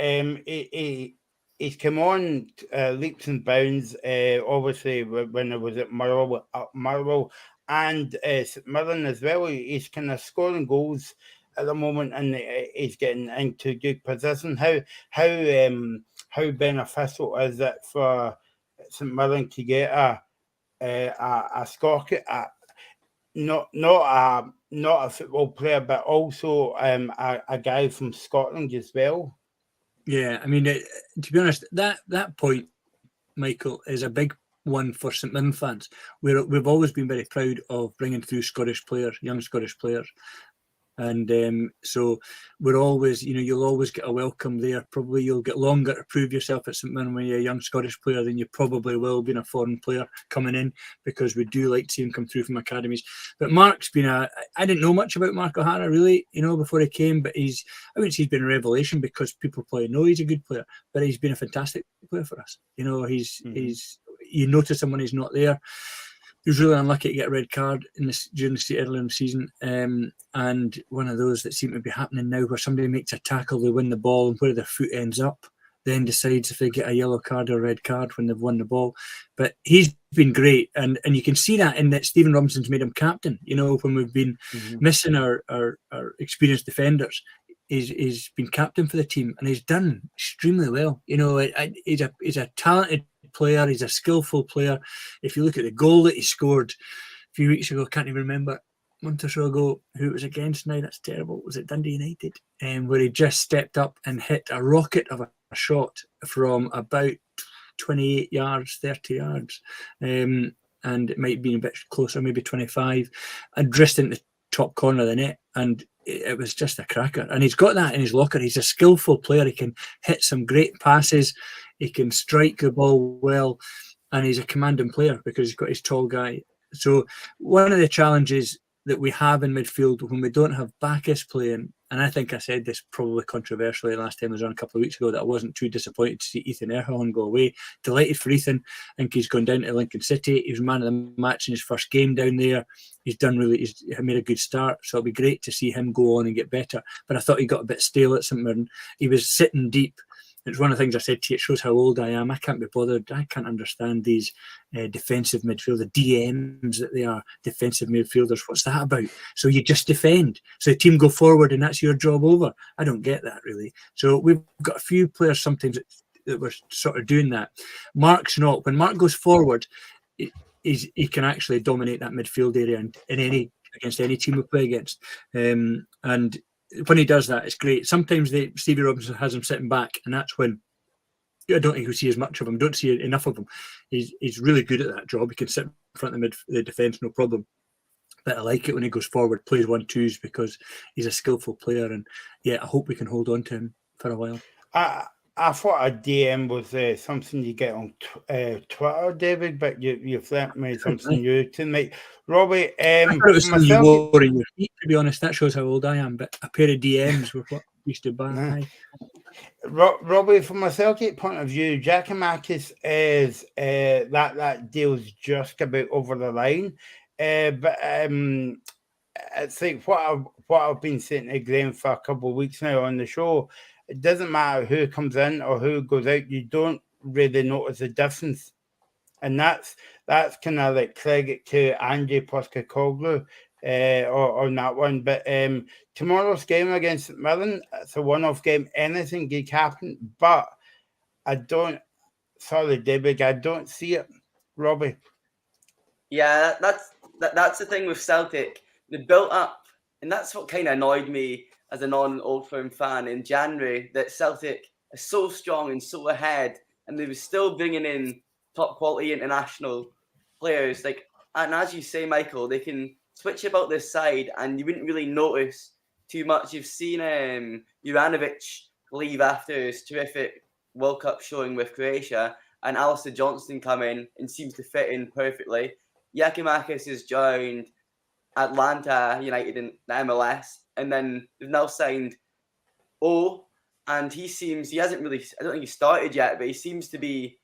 he's come on leaps and bounds, obviously, when I was at Motherwell and St Mirren as well. He's kind of scoring goals at the moment, and he's getting into good position. How beneficial is it for St Mirren to get a Scottish, not a football player, but also a guy from Scotland as well? Yeah, I mean, to be honest, that point, Michael, is a big one for St Mirren fans. We've always been very proud of bringing through Scottish players, young Scottish players. And so we're always, you know, you'll always get a welcome there. Probably you'll get longer to prove yourself at St Mirren when you're a young Scottish player than you probably will being a foreign player coming in, because we do like to see him come through from academies. But Mark's been I didn't know much about Mark O'Hara really, you know, before he came, but I wouldn't say he's been a revelation, because people probably know he's a good player, but he's been a fantastic player for us. You know, he's you notice him when he's not there. He was really unlucky to get a red card during the early in the season, and one of those that seem to be happening now, where somebody makes a tackle, they win the ball, and where their foot ends up, then decides if they get a yellow card or a red card when they've won the ball. But he's been great, and you can see that in that Stephen Robinson's made him captain. You know, when we've been missing our experienced defenders, he's been captain for the team, and he's done extremely well. You know, he's a talented player, he's a skillful player. If you look at the goal that he scored a few weeks ago, can't even remember, a month or so ago, who it was against now, that's terrible. Was it Dundee United? Where he just stepped up and hit a rocket of a shot from about 28 yards, 30 yards. And it might be a bit closer, maybe 25, and dressed into the top corner of the net. And it was just a cracker. And he's got that in his locker. He's a skillful player. He can hit some great passes. He can strike the ball well. And he's a commanding player because he's got his tall guy. So one of the challenges that we have in midfield when we don't have Bacchus playing, and I think I said this probably controversially last time I was on a couple of weeks ago, that I wasn't too disappointed to see Ethan Erhahon go away. Delighted for Ethan. I think he's gone down to Lincoln City. He was man of the match in his first game down there. He's made a good start, so it'll be great to see him go on and get better. But I thought he got a bit stale at St Mirren. He was sitting deep. It's one of the things I said to you, it shows how old I am. I can't be bothered. I can't understand these defensive midfielders, DMs that they are, defensive midfielders. What's that about? So you just defend. So the team go forward and that's your job over. I don't get that really. So we've got a few players sometimes that were sort of doing that. Mark's not. When Mark goes forward, he can actually dominate that midfield area against any team we play against. And when he does that, it's great. Sometimes Stevie Robinson has him sitting back, and that's when I don't think we see as much of him. Don't see enough of him. He's really good at that job. He can sit in front of the defence, no problem. But I like it when he goes forward, plays 1-2s, because he's a skillful player. And yeah, I hope we can hold on to him for a while. I thought a DM was something you get on Twitter, David, but you've lent me something new tonight. Robbie, I thought it was something you wore in your feet, to be honest. That shows how old I am. But a pair of DMs were what used to buy. Robbie, from a Celtic point of view, Giakoumakis is that deal's just about over the line. But it's like what I've been saying to Graham for a couple of weeks now on the show. It doesn't matter who comes in or who goes out. You don't really notice the difference, and that's kind of like credit to Ange Postecoglou on that one. But tomorrow's game against St Mirren, it's a one-off game. Anything can happen, but I don't. Sorry, David, I don't see it, Robbie. Yeah, that's the thing with Celtic. They built up, and that's what kind of annoyed me as a non-Old Firm fan in January, that Celtic are so strong and so ahead, and they were still bringing in top quality international players. Like, and as you say, Michael, they can switch about this side, and you wouldn't really notice too much. You've seen Juranovic leave after his terrific World Cup showing with Croatia, and Alistair Johnston come in and seems to fit in perfectly. Giakoumakis has joined Atlanta United in the MLS, and then they've now signed and he hasn't really, I don't think he started yet, but he seems to be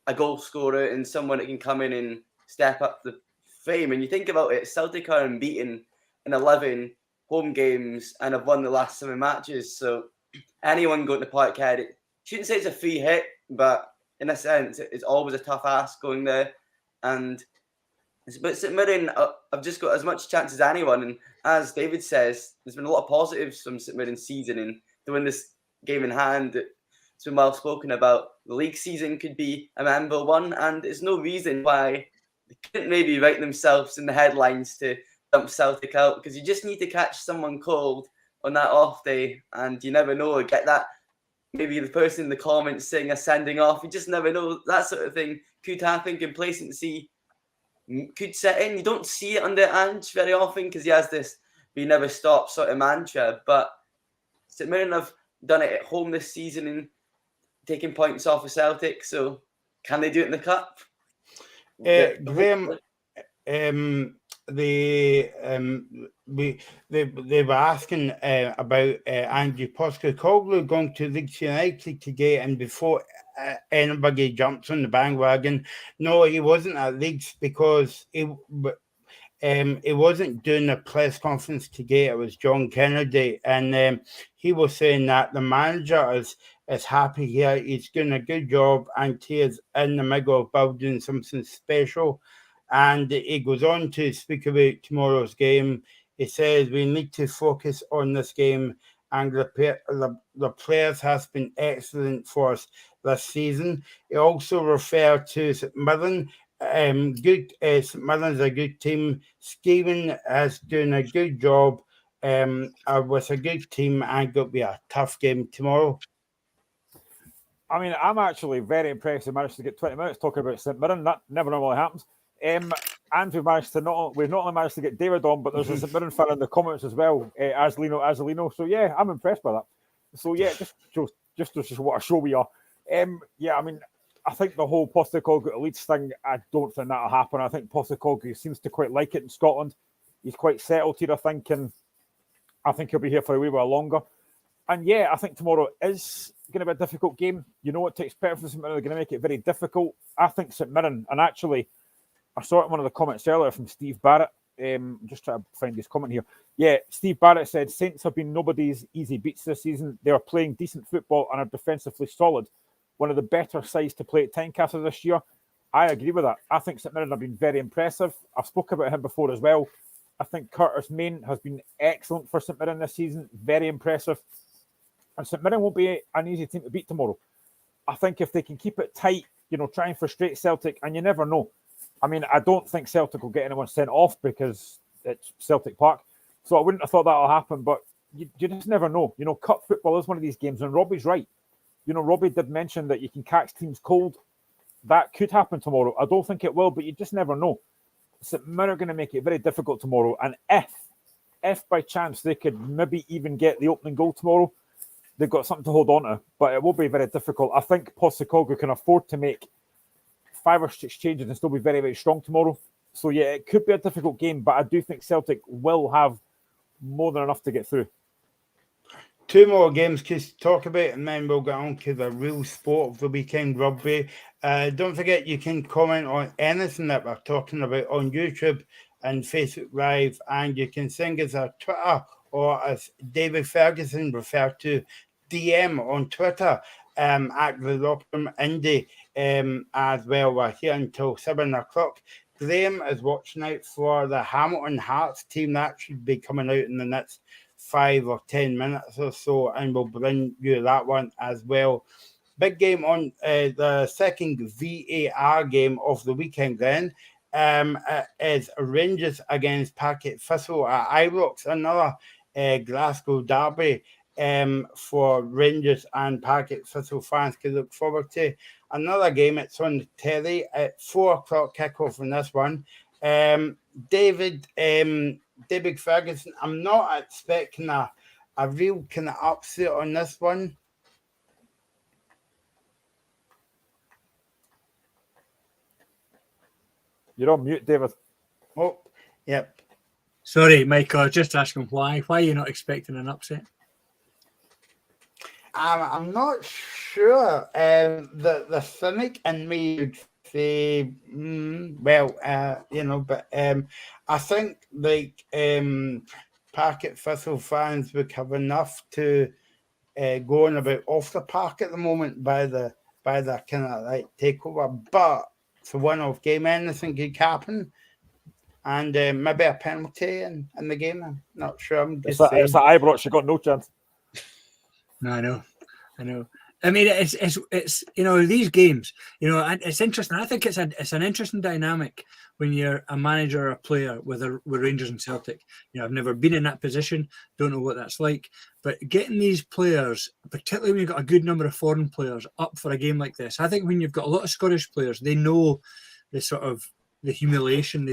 a goal scorer and someone that can come in and step up the frame. And you think about it, Celtic are unbeaten in 11 home games and have won the last 7 matches. So anyone going to Parkhead, it shouldn't say it's a free hit, but in a sense, it's always a tough ask going there. But St Mirren, I've just got as much chance as anyone. And as David says, there's been a lot of positives from St Mirren's season. And to win this game in hand, it's been well spoken about. The league season could be a memorable one. And there's no reason why they couldn't maybe write themselves in the headlines to dump Celtic out. Because you just need to catch someone cold on that off day. And you never know, get that. Maybe the person in the comments saying a sending off. You just never know. That sort of thing could happen. Complacency could set in. You don't see it under Ange very often because he has this "we never stop" sort of mantra. But St Mirren have done it at home this season and taking points off of Celtic. So can they do it in the cup? Graham, they were asking about Ange Postecoglou going to Leeds United today, and before anybody jumps on the bandwagon, no, he wasn't at Leeds because he wasn't doing a press conference today. It was John Kennedy, and he was saying that the manager is happy here. He's doing a good job, and he is in the middle of building something special. And he goes on to speak about tomorrow's game. He says we need to focus on this game, and the players has been excellent for us this season. He also referred to St Mirren. St Mirren's a good team. Stephen is doing a good job with a good team, and it'll be a tough game tomorrow. I mean, I'm actually very impressed. We managed to get 20 minutes talking about St Mirren. That never normally happens. And we've not only managed to get David on, but there's a St Mirren fan in the comments as well, Azalino. So yeah, I'm impressed by that. So yeah, just what a show we are. Yeah, I mean, I think the whole Postecoglou Leeds thing, I don't think that'll happen. I think Postecoglou seems to quite like it in Scotland. He's quite settled here, I think, and I think he'll be here for a wee while longer. And yeah, I think tomorrow is going to be a difficult game. You know what to expect from St Mirren. They're going to make it very difficult. I think St Mirren, and actually, I saw it in one of the comments earlier from Steve Barrett. Just trying to find his comment here. Yeah, Steve Barrett said, Saints have been nobody's easy beats this season. They are playing decent football and are defensively solid. One of the better sides to play at Tynecastle this year. I agree with that. I think St Mirren have been very impressive. I've spoken about him before as well. I think Curtis Main has been excellent for St Mirren this season. Very impressive. And St Mirren won't be an easy team to beat tomorrow. I think if they can keep it tight, try and frustrate Celtic, and you never know. I mean, I don't think Celtic will get anyone sent off because it's Celtic Park. So I wouldn't have thought that'll happen, but you just never know. Cup football is one of these games, and Robbie's right. Robbie did mention that you can catch teams cold. That could happen tomorrow. I don't think it will, but you just never know. St Mirren are going to make it very difficult tomorrow. And if by chance they could maybe even get the opening goal tomorrow, they've got something to hold on to. But it will be very difficult. I think Postecoglou can afford to make 5 or 6 changes and still be very, very strong tomorrow. So, yeah, it could be a difficult game, but I do think Celtic will have more than enough to get through. 2 more games to talk about, and then we'll get on to the real sport of the weekend, rugby. Don't forget, you can comment on anything that we're talking about on YouTube and Facebook Live, and you can send us a Twitter, or as David Ferguson referred to, DM on Twitter at the Locker Room Indie as well. We're here until 7 o'clock. Graham is watching out for the Hamilton Hearts team. That should be coming out in the next 5 or 10 minutes or so, and we'll bring you that one as well. Big game on the second VAR game of the weekend then is Rangers against Packet Thistle at Ibrox. Another Glasgow derby for Rangers and Packet Thistle fans can look forward to. Another game, it's on the telly at 4 o'clock kickoff in this one. David Ferguson, I'm not expecting a real kind of upset on this one. You're on mute, David. Oh, yep. Sorry, Michael, I was just asking why. Why are you not expecting an upset? I'm not sure. The cynic in me would say, but I think Packet Thistle fans would have enough to go on about off the park at the moment by the kind of takeover. But it's a one-off game, anything could happen. And maybe a penalty in the game. I'm not sure. I'm just saying. It's at Ibrox. You got no chance. No, I know. I mean, it's these games. It's interesting. I think it's an interesting dynamic when you're a manager or a player with Rangers and Celtic. I've never been in that position. Don't know what that's like. But getting these players, particularly when you've got a good number of foreign players, up for a game like this, I think when you've got a lot of Scottish players, they know the humiliation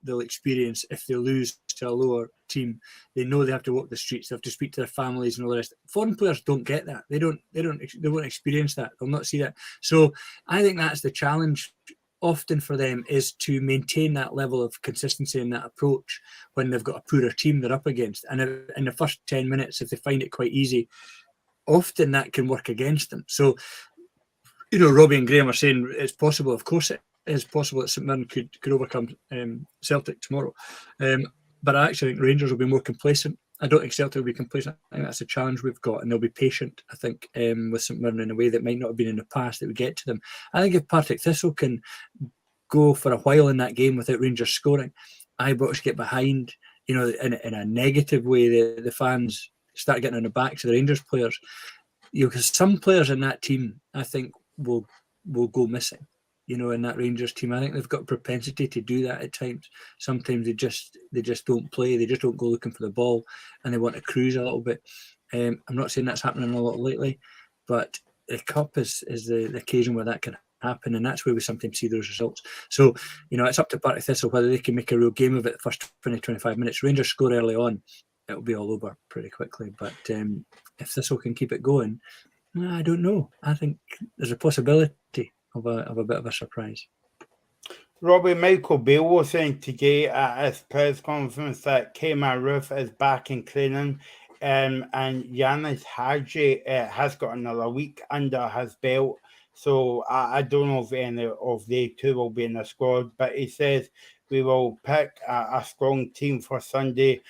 they'll experience if they lose to a lower team. They know they have to walk the streets, they have to speak to their families and all the rest. Foreign players don't get that. They won't experience that. They'll not see that. So I think that's the challenge often for them, is to maintain that level of consistency and that approach when they've got a poorer team they're up against. And in the first 10 minutes, if they find it quite easy, often that can work against them. So, Robbie and Graham are saying it's possible. Of course it is possible that St Mirren could overcome Celtic tomorrow. But I actually think Rangers will be more complacent. I don't think Celtic will be complacent. I think that's a challenge we've got, and they'll be patient, I think, with St Mirren in a way that might not have been in the past, that we get to them. I think if Partick Thistle can go for a while in that game without Rangers scoring, Ibrox get behind, in a negative way, the fans start getting on the backs of the Rangers players. Because some players in that team, I think, will go missing. In that Rangers team, I think they've got a propensity to do that at times. Sometimes they just don't play. They just don't go looking for the ball, and they want to cruise a little bit. I'm not saying that's happening a lot lately, but the Cup is the occasion where that can happen, and that's where we sometimes see those results. So, it's up to Partick Thistle whether they can make a real game of it the first 20-25 minutes. Rangers score early on, it'll be all over pretty quickly. But if Thistle can keep it going, I don't know. I think there's a possibility of a bit of a surprise. Robbie, Michael Beale was saying today at his press conference that Kemar Roof is back in training, and Yanis Hadji has got another week under his belt. So I don't know if any of the two will be in the squad, but he says we will pick a strong team for Sunday.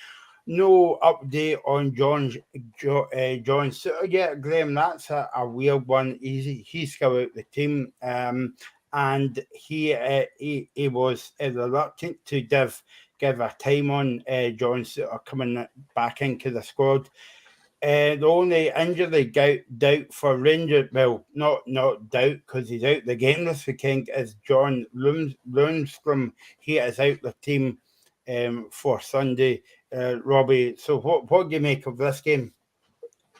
No update on John Souttar yet, Graham. That's a weird one. He's still out the team, and he was reluctant to give a time on John Souttar coming back into the squad. The only injury doubt for Rangers, well, not doubt because he's out the game this weekend, is John Lundstrom. He is out the team for Sunday. Robbie, so what do you make of this game?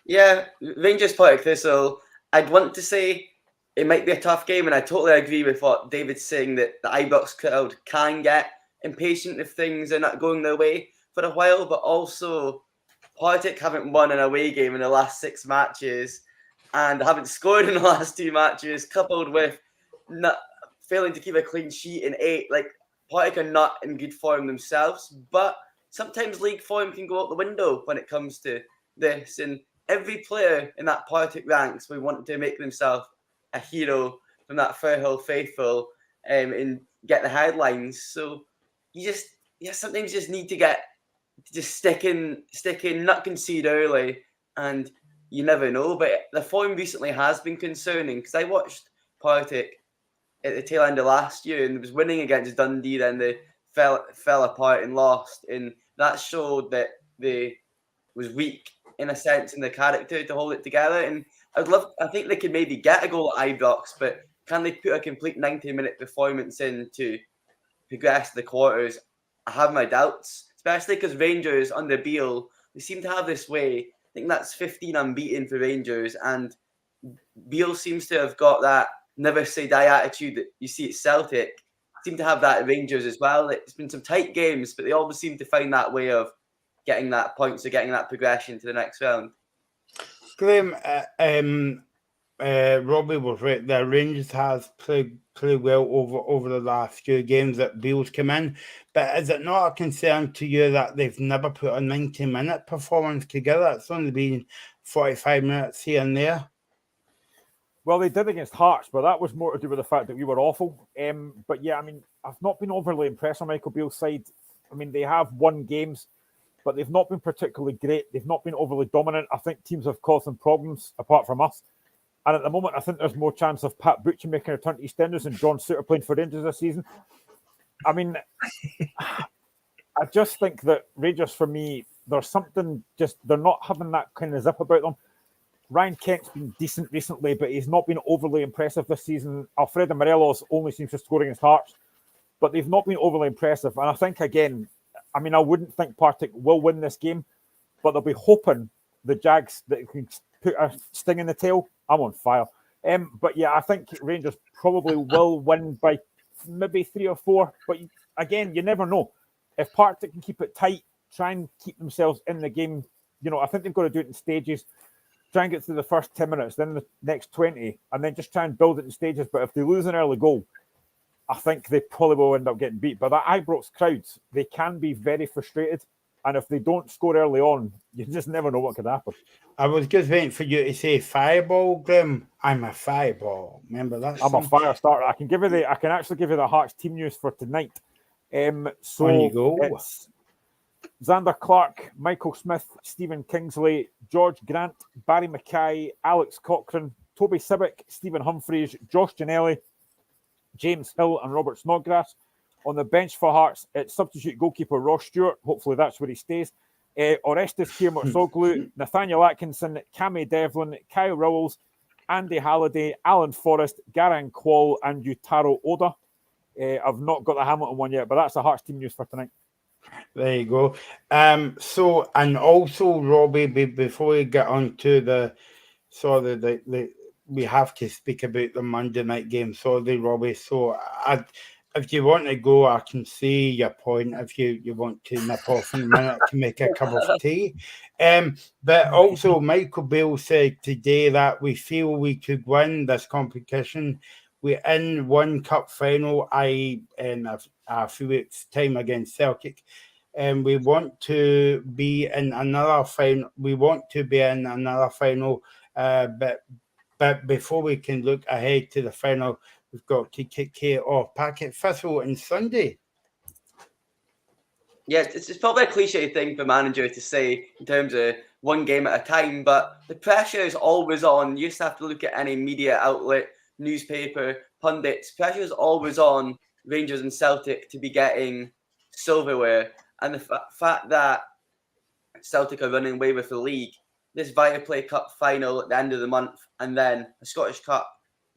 Yeah, Rangers Partick Thistle. I'd want to say it might be a tough game, and I totally agree with what David's saying, that the Ibrox crowd can get impatient if things are not going their way for a while, but also Partick haven't won an away game in the last 6 matches and haven't scored in the last 2 matches, coupled with not failing to keep a clean sheet in 8. Like, Partick are not in good form themselves, but sometimes league form can go out the window when it comes to this. And every player in that Partick ranks will want to make themselves a hero from that Firhill faithful and get the headlines. So you sometimes just need to stick in, not concede early, and you never know. But the form recently has been concerning, because I watched Partick at the tail end of last year and was winning against Dundee, then they fell apart and lost, and that showed that they was weak in a sense in the character to hold it together. And I think they could maybe get a goal at Ibrox, but can they put a complete 90-minute performance in to progress to the quarters? I have my doubts, especially because Rangers under Beale, they seem to have this way. I think that's 15 unbeaten for Rangers, and Beale seems to have got that never say die attitude that you see at Celtic. Seem to have that at Rangers as well. It's been some tight games, but they always seem to find that way of getting that points or getting that progression to the next round. Graham, Robbie was right there. Rangers has played well over the last few games that Beale's come in. But is it not a concern to you that they've never put a 90-minute performance together? It's only been 45 minutes here and there. Well, they did against Hearts, but that was more to do with the fact that we were awful. But yeah, I mean, I've not been overly impressed on Michael Beale's side. I mean, they have won games, but they've not been particularly great. They've not been overly dominant. I think teams have caused them problems apart from us. And at the moment, I think there's more chance of Pat Butcher making a return to EastEnders and John Suter playing for Rangers this season. I mean, I just think that Rangers, for me, there's something they're not having that kind of zip about them. Ryan Kent's been decent recently, but he's not been overly impressive this season. Alfredo Morelos only seems to score against Hearts, but they've not been overly impressive. And I think, again, I mean, I wouldn't think Partick will win this game, but they'll be hoping the Jags that can put a sting in the tail. I'm on fire. But yeah, I think Rangers probably will win by maybe 3 or 4. But again, you never know. If Partick can keep it tight, try and keep themselves in the game, I think they've got to do it in stages. Try and get through the first 10 minutes, then the next 20, and then just try and build it in stages. But if they lose an early goal, I think they probably will end up getting beat. But that Ibrox crowds, they can be very frustrated. And if they don't score early on, you just never know what could happen. I was just waiting for you to say fireball, Grim. I'm a fireball. Remember that? I'm a fire starter. I can actually give you the Hearts team news for tonight. So on you go. It's Xander Clark, Michael Smith, Stephen Kingsley, George Grant, Barry Mackay, Alex Cochrane, Toby Sibbick, Stephen Humphreys, Josh Ginnelly, James Hill and Robert Snodgrass. On the bench for Hearts, it's substitute goalkeeper Ross Stewart. Hopefully that's where he stays. Orestes Kiermont-Soglu, Nathaniel Atkinson, Cammy Devlin, Kyle Rowles, Andy Halliday, Alan Forrest, Garan Quall and Yutaro Oda. I've not got the Hamilton one yet, but that's the Hearts team news for tonight. There you go. So, and also, Robbie, before we get on to we have to speak about the Monday night game. Sorry, Robbie. So, if you want to go, I can see your point. If you want to nip off in a minute to make a cup of tea. But also, Michael Beale said today that we feel we could win this competition. We're in one cup final, i.e. in a few weeks' time against Celtic. And we want to be in another final. But before we can look ahead to the final, we've got to kick care of Packet Thistle on Sunday. Yeah, it's probably a cliche thing for manager to say in terms of one game at a time, but the pressure is always on. You just have to look at any media outlet, newspaper, pundits. Pressure is always on Rangers and Celtic to be getting silverware. And the fact that Celtic are running away with the league, this Viaplay Cup final at the end of the month, and then a Scottish Cup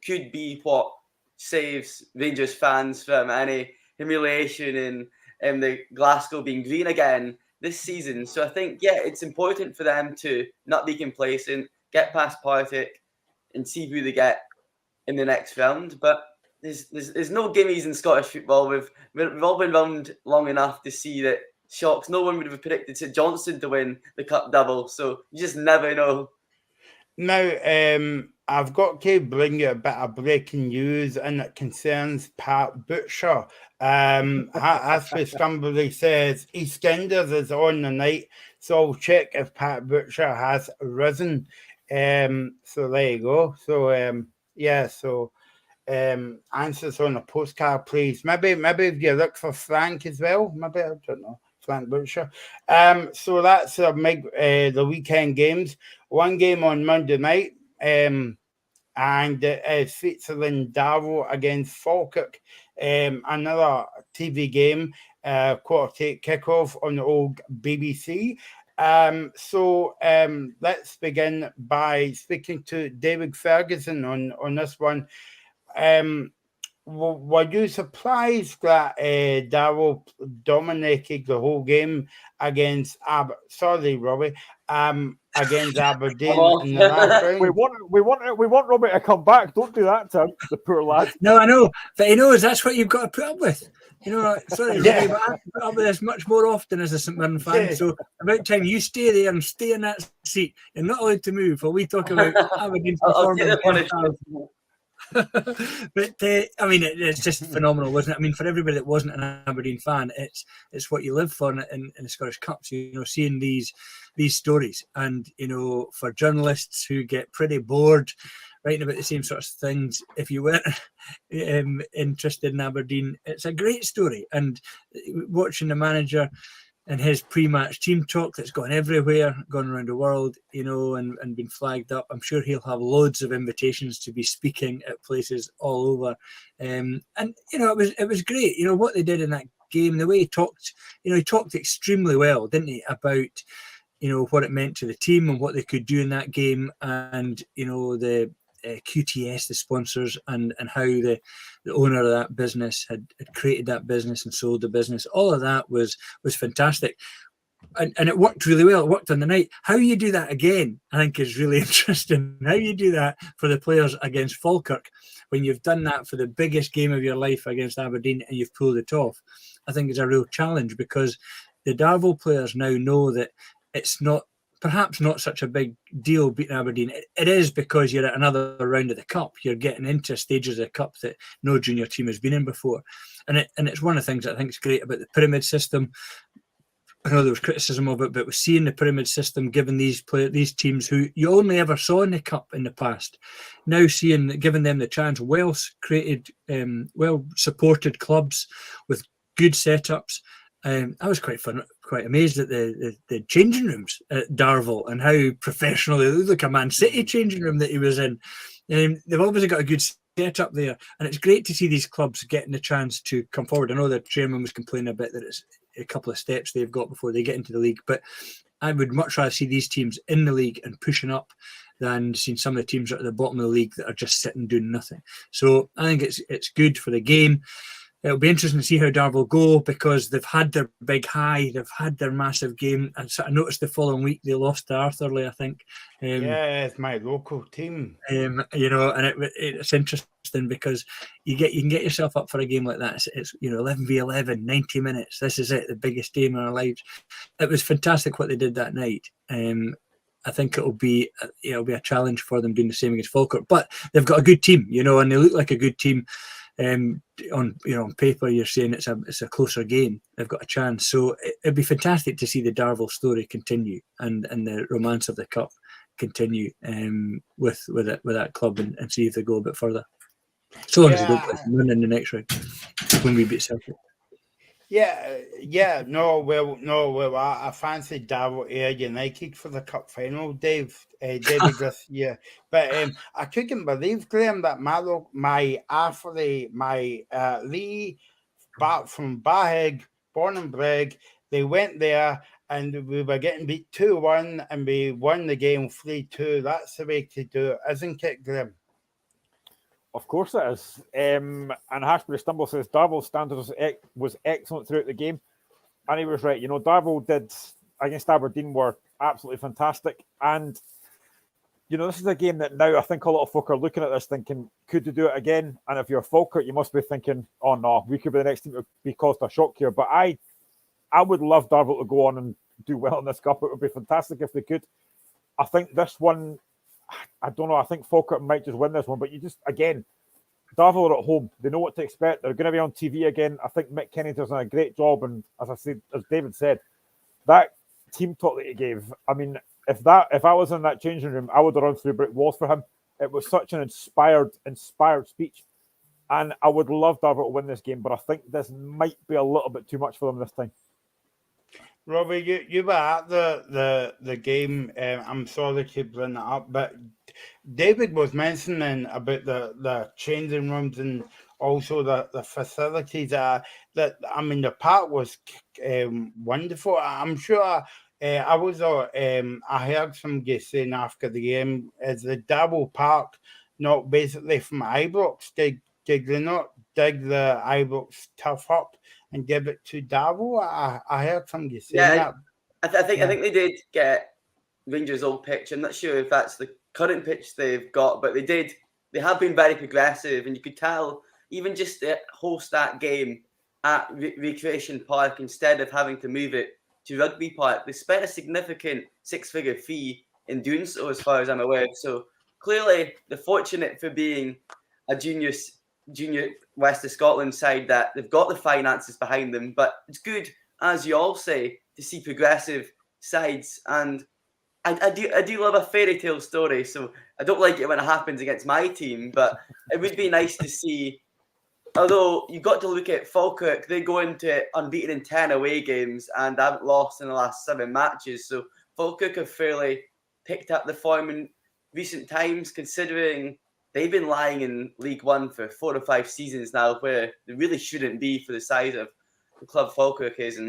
could be what saves Rangers fans from any humiliation in the Glasgow being green again this season. So I think, yeah, it's important for them to not be complacent, get past Partick, and see who they get in the next round. But there's no gimmies in Scottish football. We've all been around long enough to see that shocks. No one would have predicted St Johnstone to win the cup double, so you just never know. Now, I've got to bring you a bit of breaking news, and it concerns Pat Butcher. Ashley Scumberly says EastEnders is on the night, so I'll check if Pat Butcher has risen. So there you go. So yeah, so answers on a postcard, please. Maybe if you look for Frank as well. Maybe, I don't know. Frank Butcher. So that's the weekend games. One game on Monday night, and Switzerland Darrow against Falkirk. Another TV game, 8:15 kickoff on the old BBC. So let's begin by speaking to David Ferguson on this one. Were you surprised that Darrow dominated the whole game against Robbie? Against Aberdeen in the last round? We want Robbie to come back. Don't do that, Tim. The poor lad. No, I know, but he knows that's what you've got to put up with. You know, sorry, Robbie, but I have to put up with this much more often as a St Mirren fan. Yeah. So about time you stay there and stay in that seat. You're not allowed to move while we talk about Aberdeen's I'll take performance. the punishment. But I mean, it's just phenomenal, wasn't it? I mean, for everybody that wasn't an Aberdeen fan, it's what you live for in the Scottish Cups. You know, seeing these stories, and you know, for journalists who get pretty bored writing about the same sorts of things, if you weren't interested in Aberdeen, it's a great story. And watching the manager and his pre-match team talk that's gone everywhere, gone around the world, you know, and been flagged up. I'm sure he'll have loads of invitations to be speaking at places all over. And, you know, it was great, you know, what they did in that game, the way he talked, you know, he talked extremely well, didn't he, about, you know, what it meant to the team and what they could do in that game, and, you know, the QTS, the sponsors, and how the owner of that business had created that business and sold the business. All of that was fantastic, and it worked really well. It worked on the night. How you do that again, I think, is really interesting. How you do that for the players against Falkirk when you've done that for the biggest game of your life against Aberdeen and you've pulled it off, I think is a real challenge, because the Darvel players now know that it's perhaps not such a big deal beating Aberdeen. It is, because you're at another round of the cup. You're getting into stages of the cup that no junior team has been in before. And it's one of the things that I think is great about the pyramid system. I know there was criticism of it, but we're seeing the pyramid system giving these teams who you only ever saw in the cup in the past, now giving them the chance. Well created, well supported clubs with good setups. I was quite amazed at the changing rooms at Darvel and how professional they look. Like a Man City changing room that he was in. They've obviously got a good setup there, and it's great to see these clubs getting the chance to come forward. I know the chairman was complaining a bit that it's a couple of steps they've got before they get into the league, but I would much rather see these teams in the league and pushing up than seeing some of the teams at the bottom of the league that are just sitting doing nothing. So I think it's good for the game. It'll be interesting to see how Darvel go, because they've had their big high, they've had their massive game. And I noticed the following week they lost to Arthurlie, I think. Yeah, it's my local team. You know, and it's interesting because you can get yourself up for a game like that. It's 11v11, 90 minutes. This is it, the biggest game in our lives. It was fantastic what they did that night. I think it'll be a challenge for them doing the same against Falkirk, but they've got a good team, you know, and they look like a good team. On paper, you're saying it's a closer game. They've got a chance, so it'd be fantastic to see the Darvel story continue and the romance of the cup continue with that club and see if they go a bit further. So long as they don't win in the next round when we beat Celtic. Well, I fancied Darvel Ayr United for the cup final, David, this year. But I couldn't believe, Graham, that my Lee, back from Baheg, born and bred, they went there and we were getting beat 2-1 and we won the game 3-2. That's the way to do it, isn't it, Graham? Of course it is. And Hashbury Stumble says Darvel's standard was excellent throughout the game. And he was right. You know, Darvel did against Aberdeen were absolutely fantastic. And this is a game that now I think a lot of folk are looking at this thinking, could they do it again? And if you're Falkirk, you must be thinking, oh no, we could be the next team to be caused a shock here. But I would love Darvel to go on and do well in this cup. It would be fantastic if they could. I think this one, I don't know, I think Falkirk might just win this one. But you just, again, Darvel are at home. They know what to expect. They're going to be on TV again. I think Mick Kennington's done a great job. And as David said, that team talk that he gave, I mean, if I was in that changing room, I would have run through brick walls for him. It was such an inspired speech. And I would love Darvel to win this game, but I think this might be a little bit too much for them this time. Robbie, you were at the game. I'm sorry to bring that up, but David was mentioning about the changing rooms and also the facilities. The park was wonderful. I'm sure. I heard some guys saying after the game, is the Darvel Park not basically from Ibrox? Did they not dig the Ibrox turf up and give it to Darvel? I heard some guys saying that. I think they did get Rangers' old pitch. I'm not sure if that's the current pitch they've got, but they have been very progressive, and you could tell even just to host that game at Recreation Park instead of having to move it to Rugby Park. They spent a significant six-figure fee in doing so, as far as I'm aware. So clearly, they're fortunate for being a junior West of Scotland side that they've got the finances behind them. But it's good, as you all say, to see progressive sides. And I do love a fairy tale story. So I don't like it when it happens against my team, but it would be nice to see. Although you've got to look at Falkirk, they go into unbeaten in 10 away games and haven't lost in the last 7 matches. So Falkirk have fairly picked up the form in recent times, considering they've been lying in League One for 4 or 5 seasons now, where they really shouldn't be for the size of the club Falkirk is.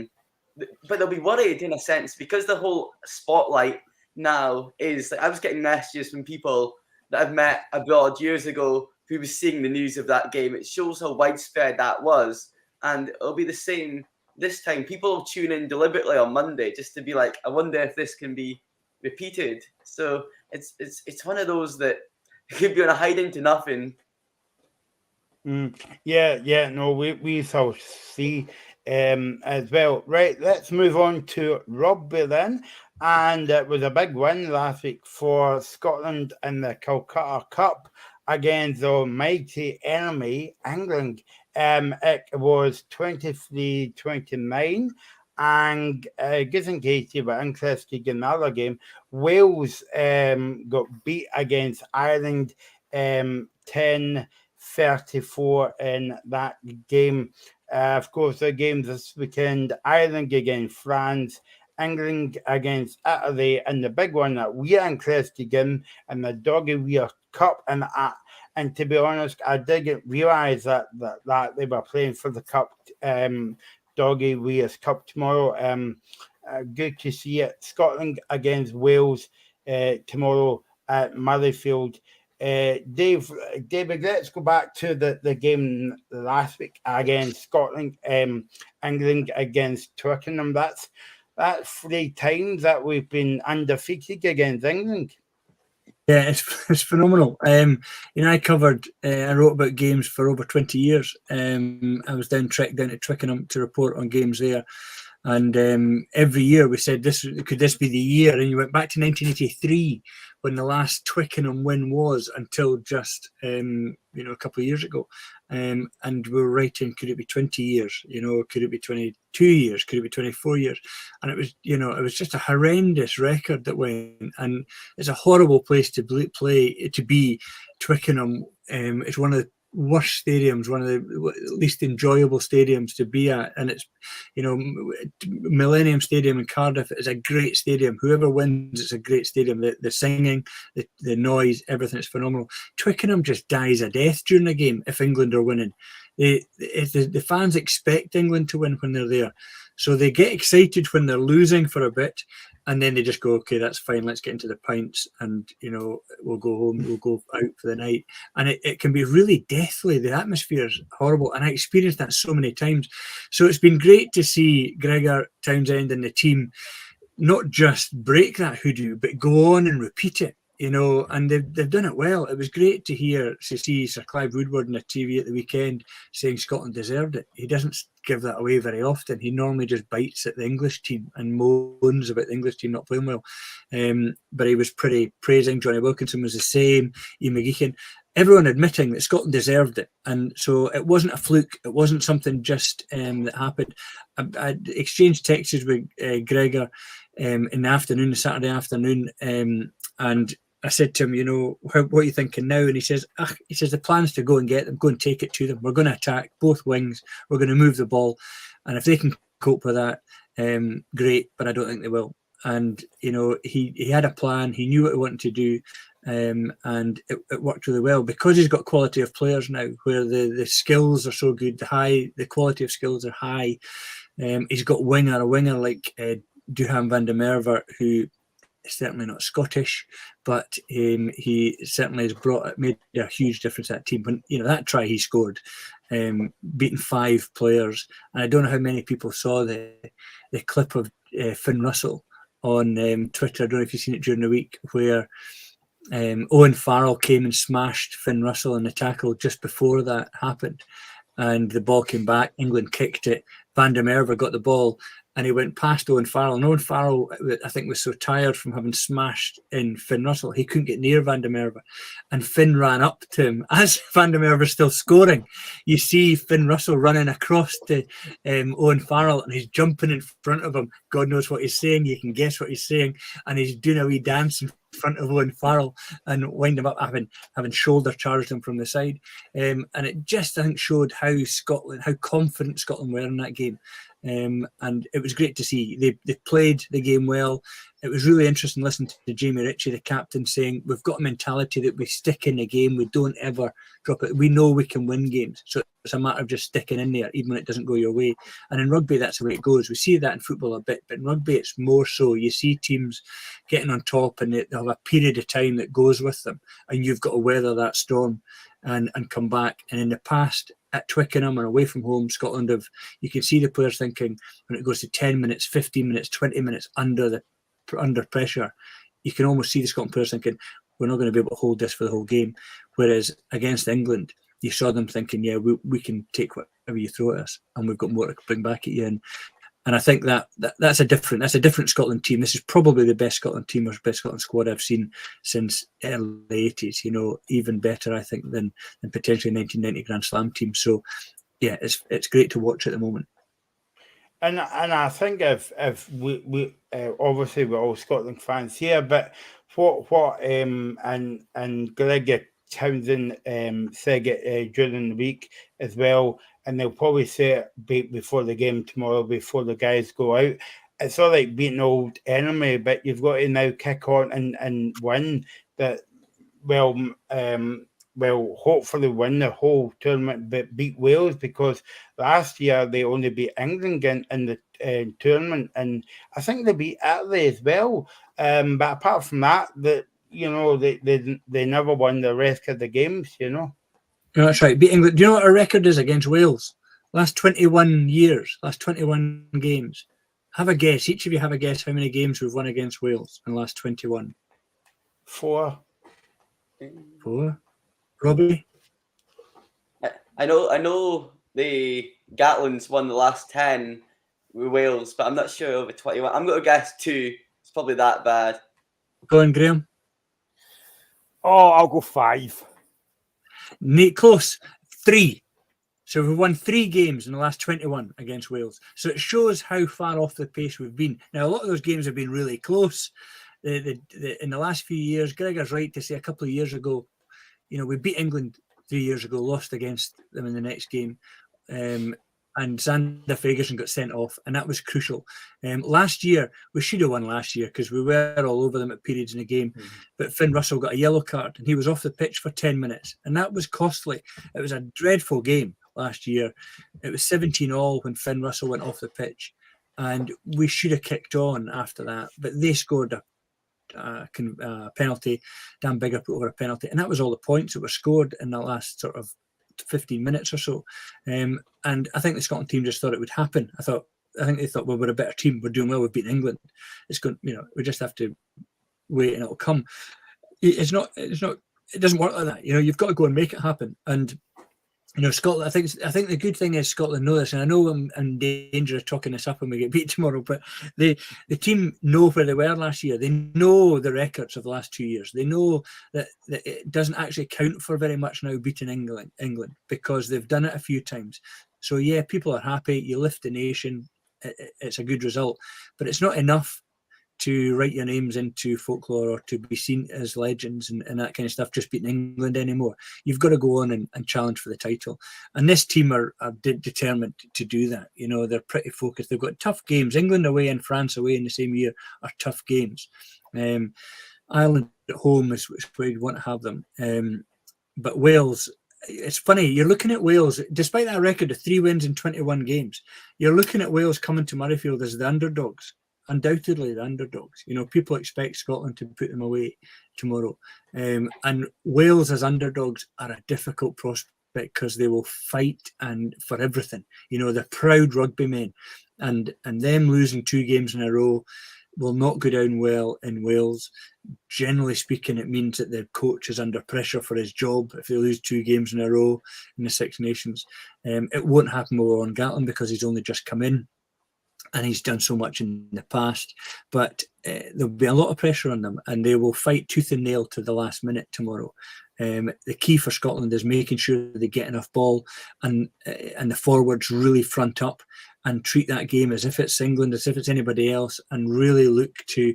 But they'll be worried in a sense because the whole spotlight now is. I was getting messages from people that I've met abroad years ago who was seeing the news of that game. It shows how widespread that was. And it'll be the same this time. People will tune in deliberately on Monday just to be like, I wonder if this can be repeated. So it's one of those that could be on a hiding to nothing. No, we shall see as well. Right, let's move on to rugby then. And it was a big win last week for Scotland in the Calcutta Cup against the mighty enemy, England. It was 23-29, and just in case you were interested in another game, Wales got beat against Ireland 10-34 in that game. Of course, the games this weekend, Ireland against France, England against Italy, and the big one that we are interested in the Doggy Weir Cup. And to be honest, I didn't realise that they were playing for the Cup, Doggy Weir's Cup tomorrow. Good to see it. Scotland against Wales tomorrow at Murrayfield. David, let's go back to the game last week against Scotland, England against Twickenham. That's 3 times that we've been undefeated against England. Yeah, it's phenomenal. I covered, I wrote about games for over 20 years. I was trekked down to Twickenham to report on games there. And every year we said, could this be the year? And you went back to 1983 when the last Twickenham win was, until just a couple of years ago. And we were writing, could it be 20 years? Could it be 22 years? Could it be 24 years? And it was, it was just a horrendous record that went. And it's a horrible place to be. Twickenham. It's one of the worst stadiums, one of the least enjoyable stadiums to be at. And it's, Millennium Stadium in Cardiff is a great stadium. Whoever wins, it's a great stadium. The singing, the noise, everything is phenomenal. Twickenham just dies a death during the game if England are winning. The fans expect England to win when they're there. So they get excited when they're losing for a bit, and then they just go, okay, that's fine, let's get into the pints, and we'll go home, we'll go out for the night. And it can be really deathly. The atmosphere is horrible, and I experienced that so many times. So it's been great to see Gregor Townsend and the team not just break that hoodoo, but go on and repeat it. you know, and they've done it well. It was great to see Sir Clive Woodward on the TV at the weekend saying Scotland deserved it. He doesn't give that away very often. He normally just bites at the English team and moans about the English team not playing well. But he was pretty praising. Johnny Wilkinson was the same. Ian McGeechan. Everyone admitting that Scotland deserved it. And so it wasn't a fluke. It wasn't something just that happened. I exchanged texts with Gregor in the afternoon, the Saturday afternoon, and I said to him, you know, what are you thinking now? And he says, the plan's to go and get them, go and take it to them. We're going to attack both wings. We're going to move the ball. And if they can cope with that, great, but I don't think they will. And, you know, he had a plan. He knew what he wanted to do. And it worked really well because he's got quality of players now where the skills are so good, the quality of skills are high. He's got a winger like Duhan van der Merwe, who is certainly not Scottish, but he certainly has made a huge difference to that team. When, you know, that try he scored, beating 5 players, and I don't know how many people saw the clip of Finn Russell on Twitter. I don't know if you've seen it during the week, where Owen Farrell came and smashed Finn Russell in the tackle just before that happened, and the ball came back. England kicked it. Van der Merwe got the ball, and he went past Owen Farrell. And Owen Farrell, I think, was so tired from having smashed in Finn Russell, he couldn't get near Van der Merwe. And Finn ran up to him as Van der Merwe was still scoring. You see Finn Russell running across to Owen Farrell, and he's jumping in front of him. God knows what he's saying. You can guess what he's saying. And he's doing a wee dance in front of Owen Farrell and wind him up, having shoulder charged him from the side. And it just, I think, showed how confident Scotland were in that game. And it was great to see. They played the game well. It was really interesting listening to Jamie Ritchie, the captain, saying we've got a mentality that we stick in the game. We don't ever drop it. We know we can win games. So it's a matter of just sticking in there, even when it doesn't go your way. And in rugby, that's the way it goes. We see that in football a bit, but in rugby, it's more so. You see teams getting on top, and they have a period of time that goes with them, and you've got to weather that storm and come back. And in the past, at Twickenham and away from home, Scotland you can see the players thinking when it goes to 10 minutes, 15 minutes, 20 minutes under pressure, you can almost see the Scotland players thinking, we're not going to be able to hold this for the whole game. Whereas against England, you saw them thinking, yeah, we can take whatever you throw at us, and we've got more to bring back at you. And I think that's a different Scotland team. This is probably the best Scotland team or best Scotland squad I've seen since early 80s. You know, even better, I think, than potentially 1990 Grand Slam team. So, yeah, it's great to watch at the moment. And I think if we obviously we're all Scotland fans here, but what and Gregor Townsend said it during the week as well, and they'll probably say it before the game tomorrow, before the guys go out. It's all like beating old enemy, but you've got to now kick on and win that. Well, hopefully win the whole tournament, but beat Wales, because last year they only beat England in the tournament, and I think they beat Italy as well. But apart from that, you know, they never won the rest of the games. You know. No, that's right. Beat England. Do you know what our record is against Wales? Last 21 years, last 21 games. Have a guess. Each of you have a guess how many games we've won against Wales in the last 21. 4. Robbie? I know the Gatlands won the last 10 with Wales, but I'm not sure over 21. I'm going to guess 2. It's probably that bad. Go on, Graham. Oh, I'll go 5. Close. 3. So we've won 3 games in the last 21 against Wales. So it shows how far off the pace we've been. Now, a lot of those games have been really close. In the last few years, Gregor's right to say a couple of years ago, you know, we beat England 3 years ago, lost against them in the next game. And Zander Fagerson got sent off, and that was crucial. Last year, we should have won last year because we were all over them at periods in the game. Mm-hmm. But Finn Russell got a yellow card, and he was off the pitch for 10 minutes. And that was costly. It was a dreadful game last year. It was 17-all when Finn Russell went off the pitch. And we should have kicked on after that. But they scored a penalty. Dan Biggar put over a penalty, and that was all the points that were scored in the last sort of 15 minutes or so. And I think the Scotland team just thought it would happen. I think they thought, well, we're a better team. We're doing well. We've beaten England. It's going, you know, we just have to wait and it'll come. It's not. It doesn't work like that. You've got to go and make it happen. And Scotland. I think the good thing is Scotland know this, and I know I'm in danger of talking this up when we get beat tomorrow. But the team know where they were last year. They know the records of the last 2 years. They know that it doesn't actually count for very much now beating England because they've done it a few times. So yeah, people are happy. You lift the nation. It's a good result, but it's not enough to write your names into folklore or to be seen as legends and that kind of stuff, just beating England anymore. You've got to go on and challenge for the title. And this team are determined to do that. They're pretty focused. They've got tough games. England away and France away in the same year are tough games. Ireland at home is where you want to have them. But Wales, it's funny, you're looking at Wales, despite that record of 3 wins in 21 games, you're looking at Wales coming to Murrayfield as the underdogs. Undoubtedly the underdogs. People expect Scotland to put them away tomorrow. And Wales as underdogs are a difficult prospect because they will fight and for everything. They're proud rugby men. And them losing 2 games in a row will not go down well in Wales. Generally speaking, it means that the coach is under pressure for his job if they lose 2 games in a row in the Six Nations. It won't happen with Owen Gatland because he's only just come in. And he's done so much in the past, but there'll be a lot of pressure on them, and they will fight tooth and nail to the last minute tomorrow. The key for Scotland is making sure they get enough ball, and the forwards really front up and treat that game as if it's England, as if it's anybody else, and really look to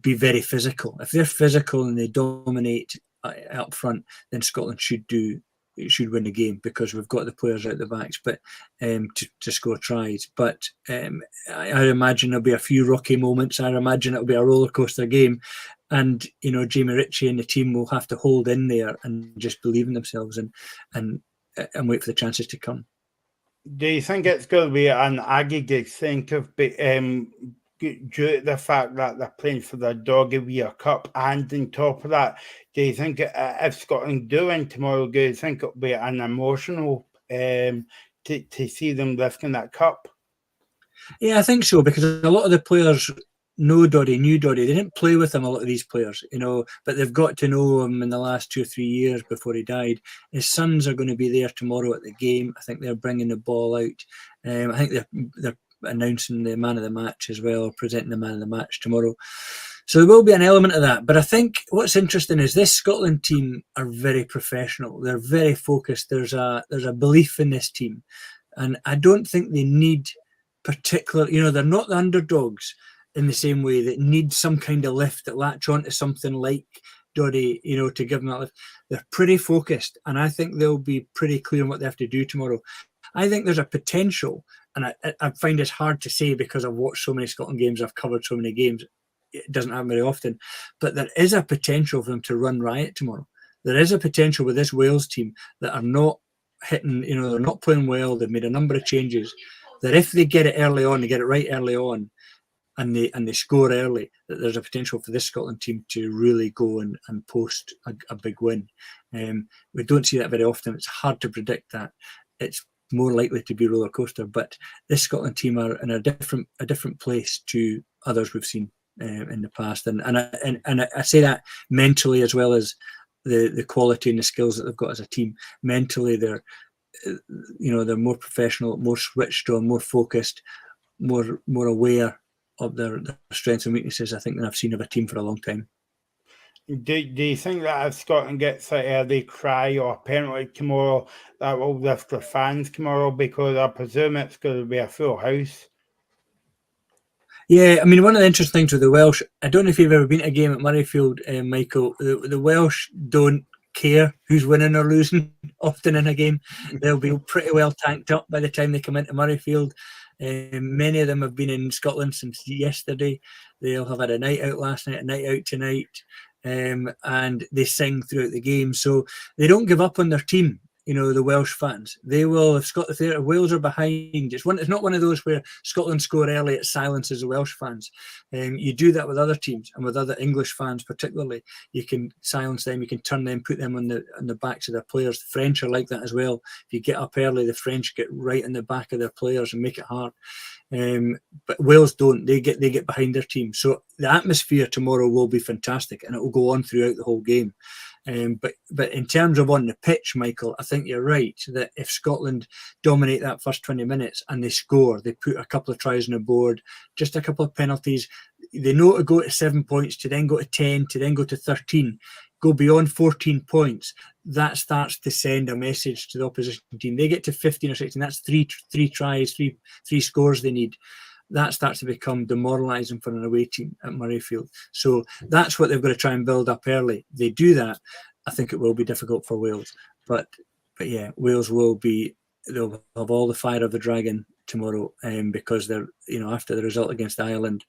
be very physical. If they're physical and they dominate up front, then Scotland should win the game because we've got the players out the backs, but to score tries. But I imagine there'll be a few rocky moments. I imagine it'll be a roller coaster game, and Jamie Ritchie and the team will have to hold in there and just believe in themselves and wait for the chances to come. Do you think it's going to be an aggregate think of due to the fact that they're playing for the Doggy Weir Cup, and on top of that, do you think if Scotland do win tomorrow, do you think it'll be an emotional to see them lifting that cup? Yeah, I think so, because a lot of the players knew Doddie. They didn't play with him, a lot of these players, but they've got to know him in the last 2 or 3 years before he died. His sons are going to be there tomorrow at the game. I think they're bringing the ball out. I think they're announcing the man of the match as well, presenting the man of the match tomorrow. So there will be an element of that. But I think what's interesting is this Scotland team are very professional. They're very focused. There's a belief in this team. And I don't think they need particular, they're not the underdogs in the same way that need some kind of lift, that latch on to something like Doddie, to give them that lift. They're pretty focused. And I think they'll be pretty clear on what they have to do tomorrow. I think there's a potential, and I find this hard to say because I've watched so many Scotland games, I've covered so many games, it doesn't happen very often, but there is a potential for them to run riot tomorrow. There is a potential with this Wales team that are not hitting, they're not playing well, they've made a number of changes, that if they get it early on, they get it right early on, and they score early, that there's a potential for this Scotland team to really go and post a big win. We don't see that very often. It's hard to predict that. It's more likely to be roller coaster, but this Scotland team are in a different place to others we've seen in the past, and I say that mentally as well as the quality and the skills that they've got as a team. Mentally, they're more professional, more switched on, more focused, more aware of their strengths and weaknesses, I think, than I've seen of a team for a long time. Do you think that if Scotland gets an early cry or penalty tomorrow, that will lift the fans tomorrow? Because I presume it's going to be a full house. Yeah, I mean, one of the interesting things with the Welsh, I don't know if you've ever been to a game at Murrayfield, Michael, the Welsh don't care who's winning or losing often in a game. They'll be pretty well tanked up by the time they come into Murrayfield. Many of them have been in Scotland since yesterday. They'll have had a night out last night, a night out tonight. And they sing throughout the game, so they don't give up on their team. the Welsh fans. They will, if Wales are behind, it's not one of those where Scotland score early, it silences the Welsh fans. You do that with other teams and with other English fans particularly. You can silence them, you can turn them, put them on the backs of their players. The French are like that as well. If you get up early, the French get right in the back of their players and make it hard. But Wales don't. They get behind their team. So the atmosphere tomorrow will be fantastic, and it will go on throughout the whole game. But in terms of on the pitch, Michael, I think you're right that if Scotland dominate that first 20 minutes and they score, they put a couple of tries on the board, just a couple of penalties, they know to go to 7 points, to then go to 10, to then go to 13, go beyond 14 points. That starts to send a message to the opposition team. They get to 15 or 16. That's three tries, three scores they need. That starts to become demoralising for an away team at Murrayfield. So that's what they've got to try and build up early. They do that, I think it will be difficult for Wales. But yeah, Wales they'll have all the fire of the dragon tomorrow, because they're, after the result against Ireland,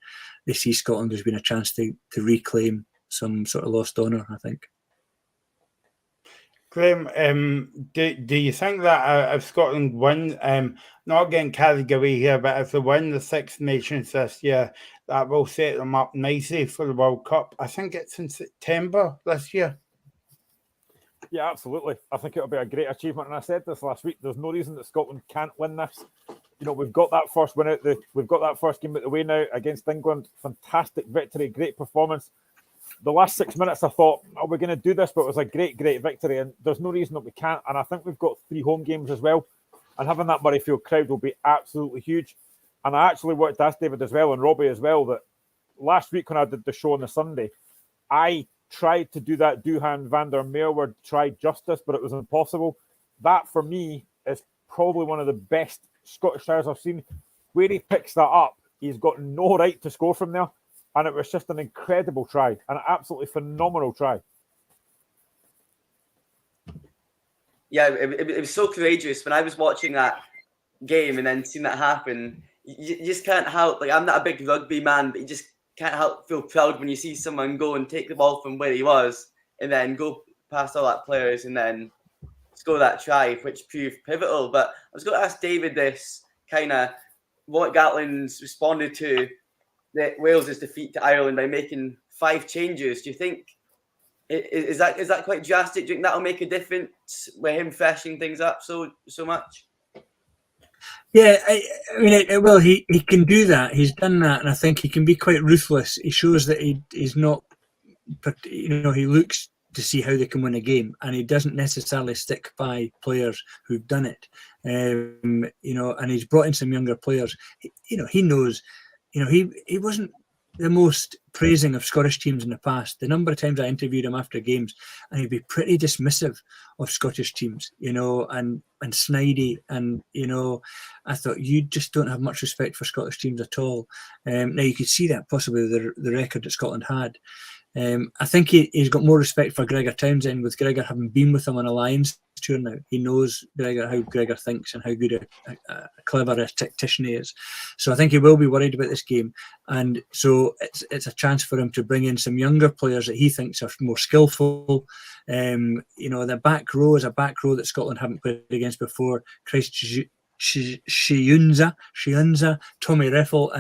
they see Scotland as being a chance to reclaim some sort of lost honour, I think. Graham, do you think that if Scotland win, not getting carried away here, but if they win the Six Nations this year, that will set them up nicely for the World Cup? I think it's in September this year. Yeah, absolutely. I think it'll be a great achievement. And I said this last week, there's no reason that Scotland can't win this. We've got that first win out, we've got that first game out the way now against England. Fantastic victory, great performance. The last 6 minutes, I thought, we're going to do this, but it was a great, great victory, and there's no reason that we can't. And I think we've got 3 home games as well, and having that Murrayfield crowd will be absolutely huge. And I actually wanted to ask David as well, and Robbie as well, that last week when I did the show on the Sunday, I tried to do that Duhan van der Merwe try justice, but it was impossible. That, for me, is probably one of the best Scottish tries I've seen. Where he picks that up, he's got no right to score from there. And it was just an incredible try, an absolutely phenomenal try. Yeah, it was so courageous. When I was watching that game and then seeing that happen, you just can't help. Like, I'm not a big rugby man, but you just can't help feel proud when you see someone go and take the ball from where he was and then go past all that players and then score that try, which proved pivotal. But I was going to ask David this, kind of what Gatland's responded to Wales's defeat to Ireland by making 5 changes. Do you think is that quite drastic? Do you think that'll make a difference with him freshening things up so much? Yeah, I mean, it will. He can do that. He's done that, and I think he can be quite ruthless. He shows that he's not, he looks to see how they can win a game, and he doesn't necessarily stick by players who've done it. And he's brought in some younger players. He knows. He wasn't the most praising of Scottish teams in the past. The number of times I interviewed him after games, and he'd be pretty dismissive of Scottish teams, and snidey. And, I thought, you just don't have much respect for Scottish teams at all. Now, you could see that possibly the record that Scotland had. I think he's got more respect for Gregor Townsend, with Gregor having been with him on a Lions tour now. He knows how Gregor thinks and how good a clever a tactician he is. So I think he will be worried about this game. And so it's a chance for him to bring in some younger players that he thinks are more skillful. The back row is a back row that Scotland haven't played against before. Christ Shiunza, Tommy Reffel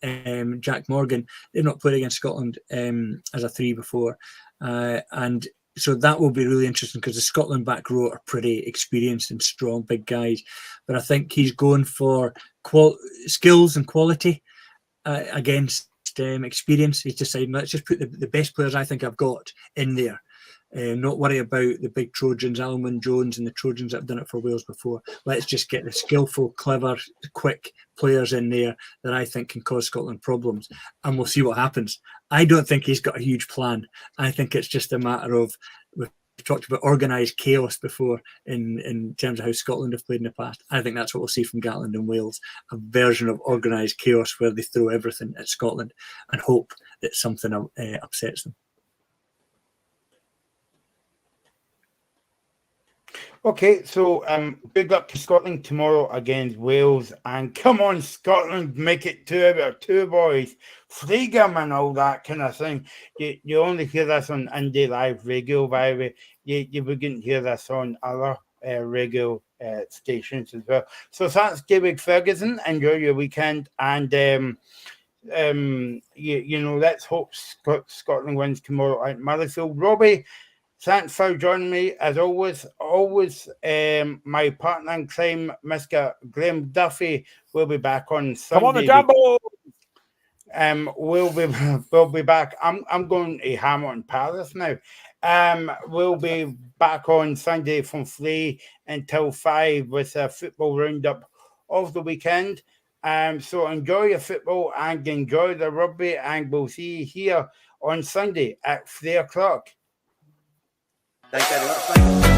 and Jack Morgan. They've not played against Scotland as a 3 before. And so that will be really interesting, because the Scotland back row are pretty experienced and strong, big guys. But I think he's going for skills and quality against experience. He's decided, let's just put the best players I think I've got in there. Not worry about the big Trojans, Alan Wynne-Jones and the Trojans that have done it for Wales before. Let's just get the skillful, clever, quick players in there that I think can cause Scotland problems, and we'll see what happens. I don't think he's got a huge plan. I think it's just a matter of, we've talked about organised chaos before in terms of how Scotland have played in the past. I think that's what we'll see from Gatland and Wales, a version of organised chaos where they throw everything at Scotland and hope that something upsets them. Okay, so good luck to Scotland tomorrow against Wales, and come on, Scotland, make it 2 boys, Freedom and all that kind of thing. You only hear this on Indie Live Radio, by the way. You wouldn't hear this on other radio stations as well. So thanks, David Ferguson. Enjoy your weekend, and let's hope Scotland wins tomorrow at Murrayfield. Robbie, thanks for joining me as always. My partner in crime, Mr. Graham Duffy, will be back on Sunday. Come on, the Jambo! We'll be back. I'm going to Hamilton Palace now. We'll be back on Sunday from 3 until 5 with a football roundup of the weekend. So enjoy your football and enjoy the rugby, and we'll see you here on Sunday at 3 o'clock. Thanks very much, Mike.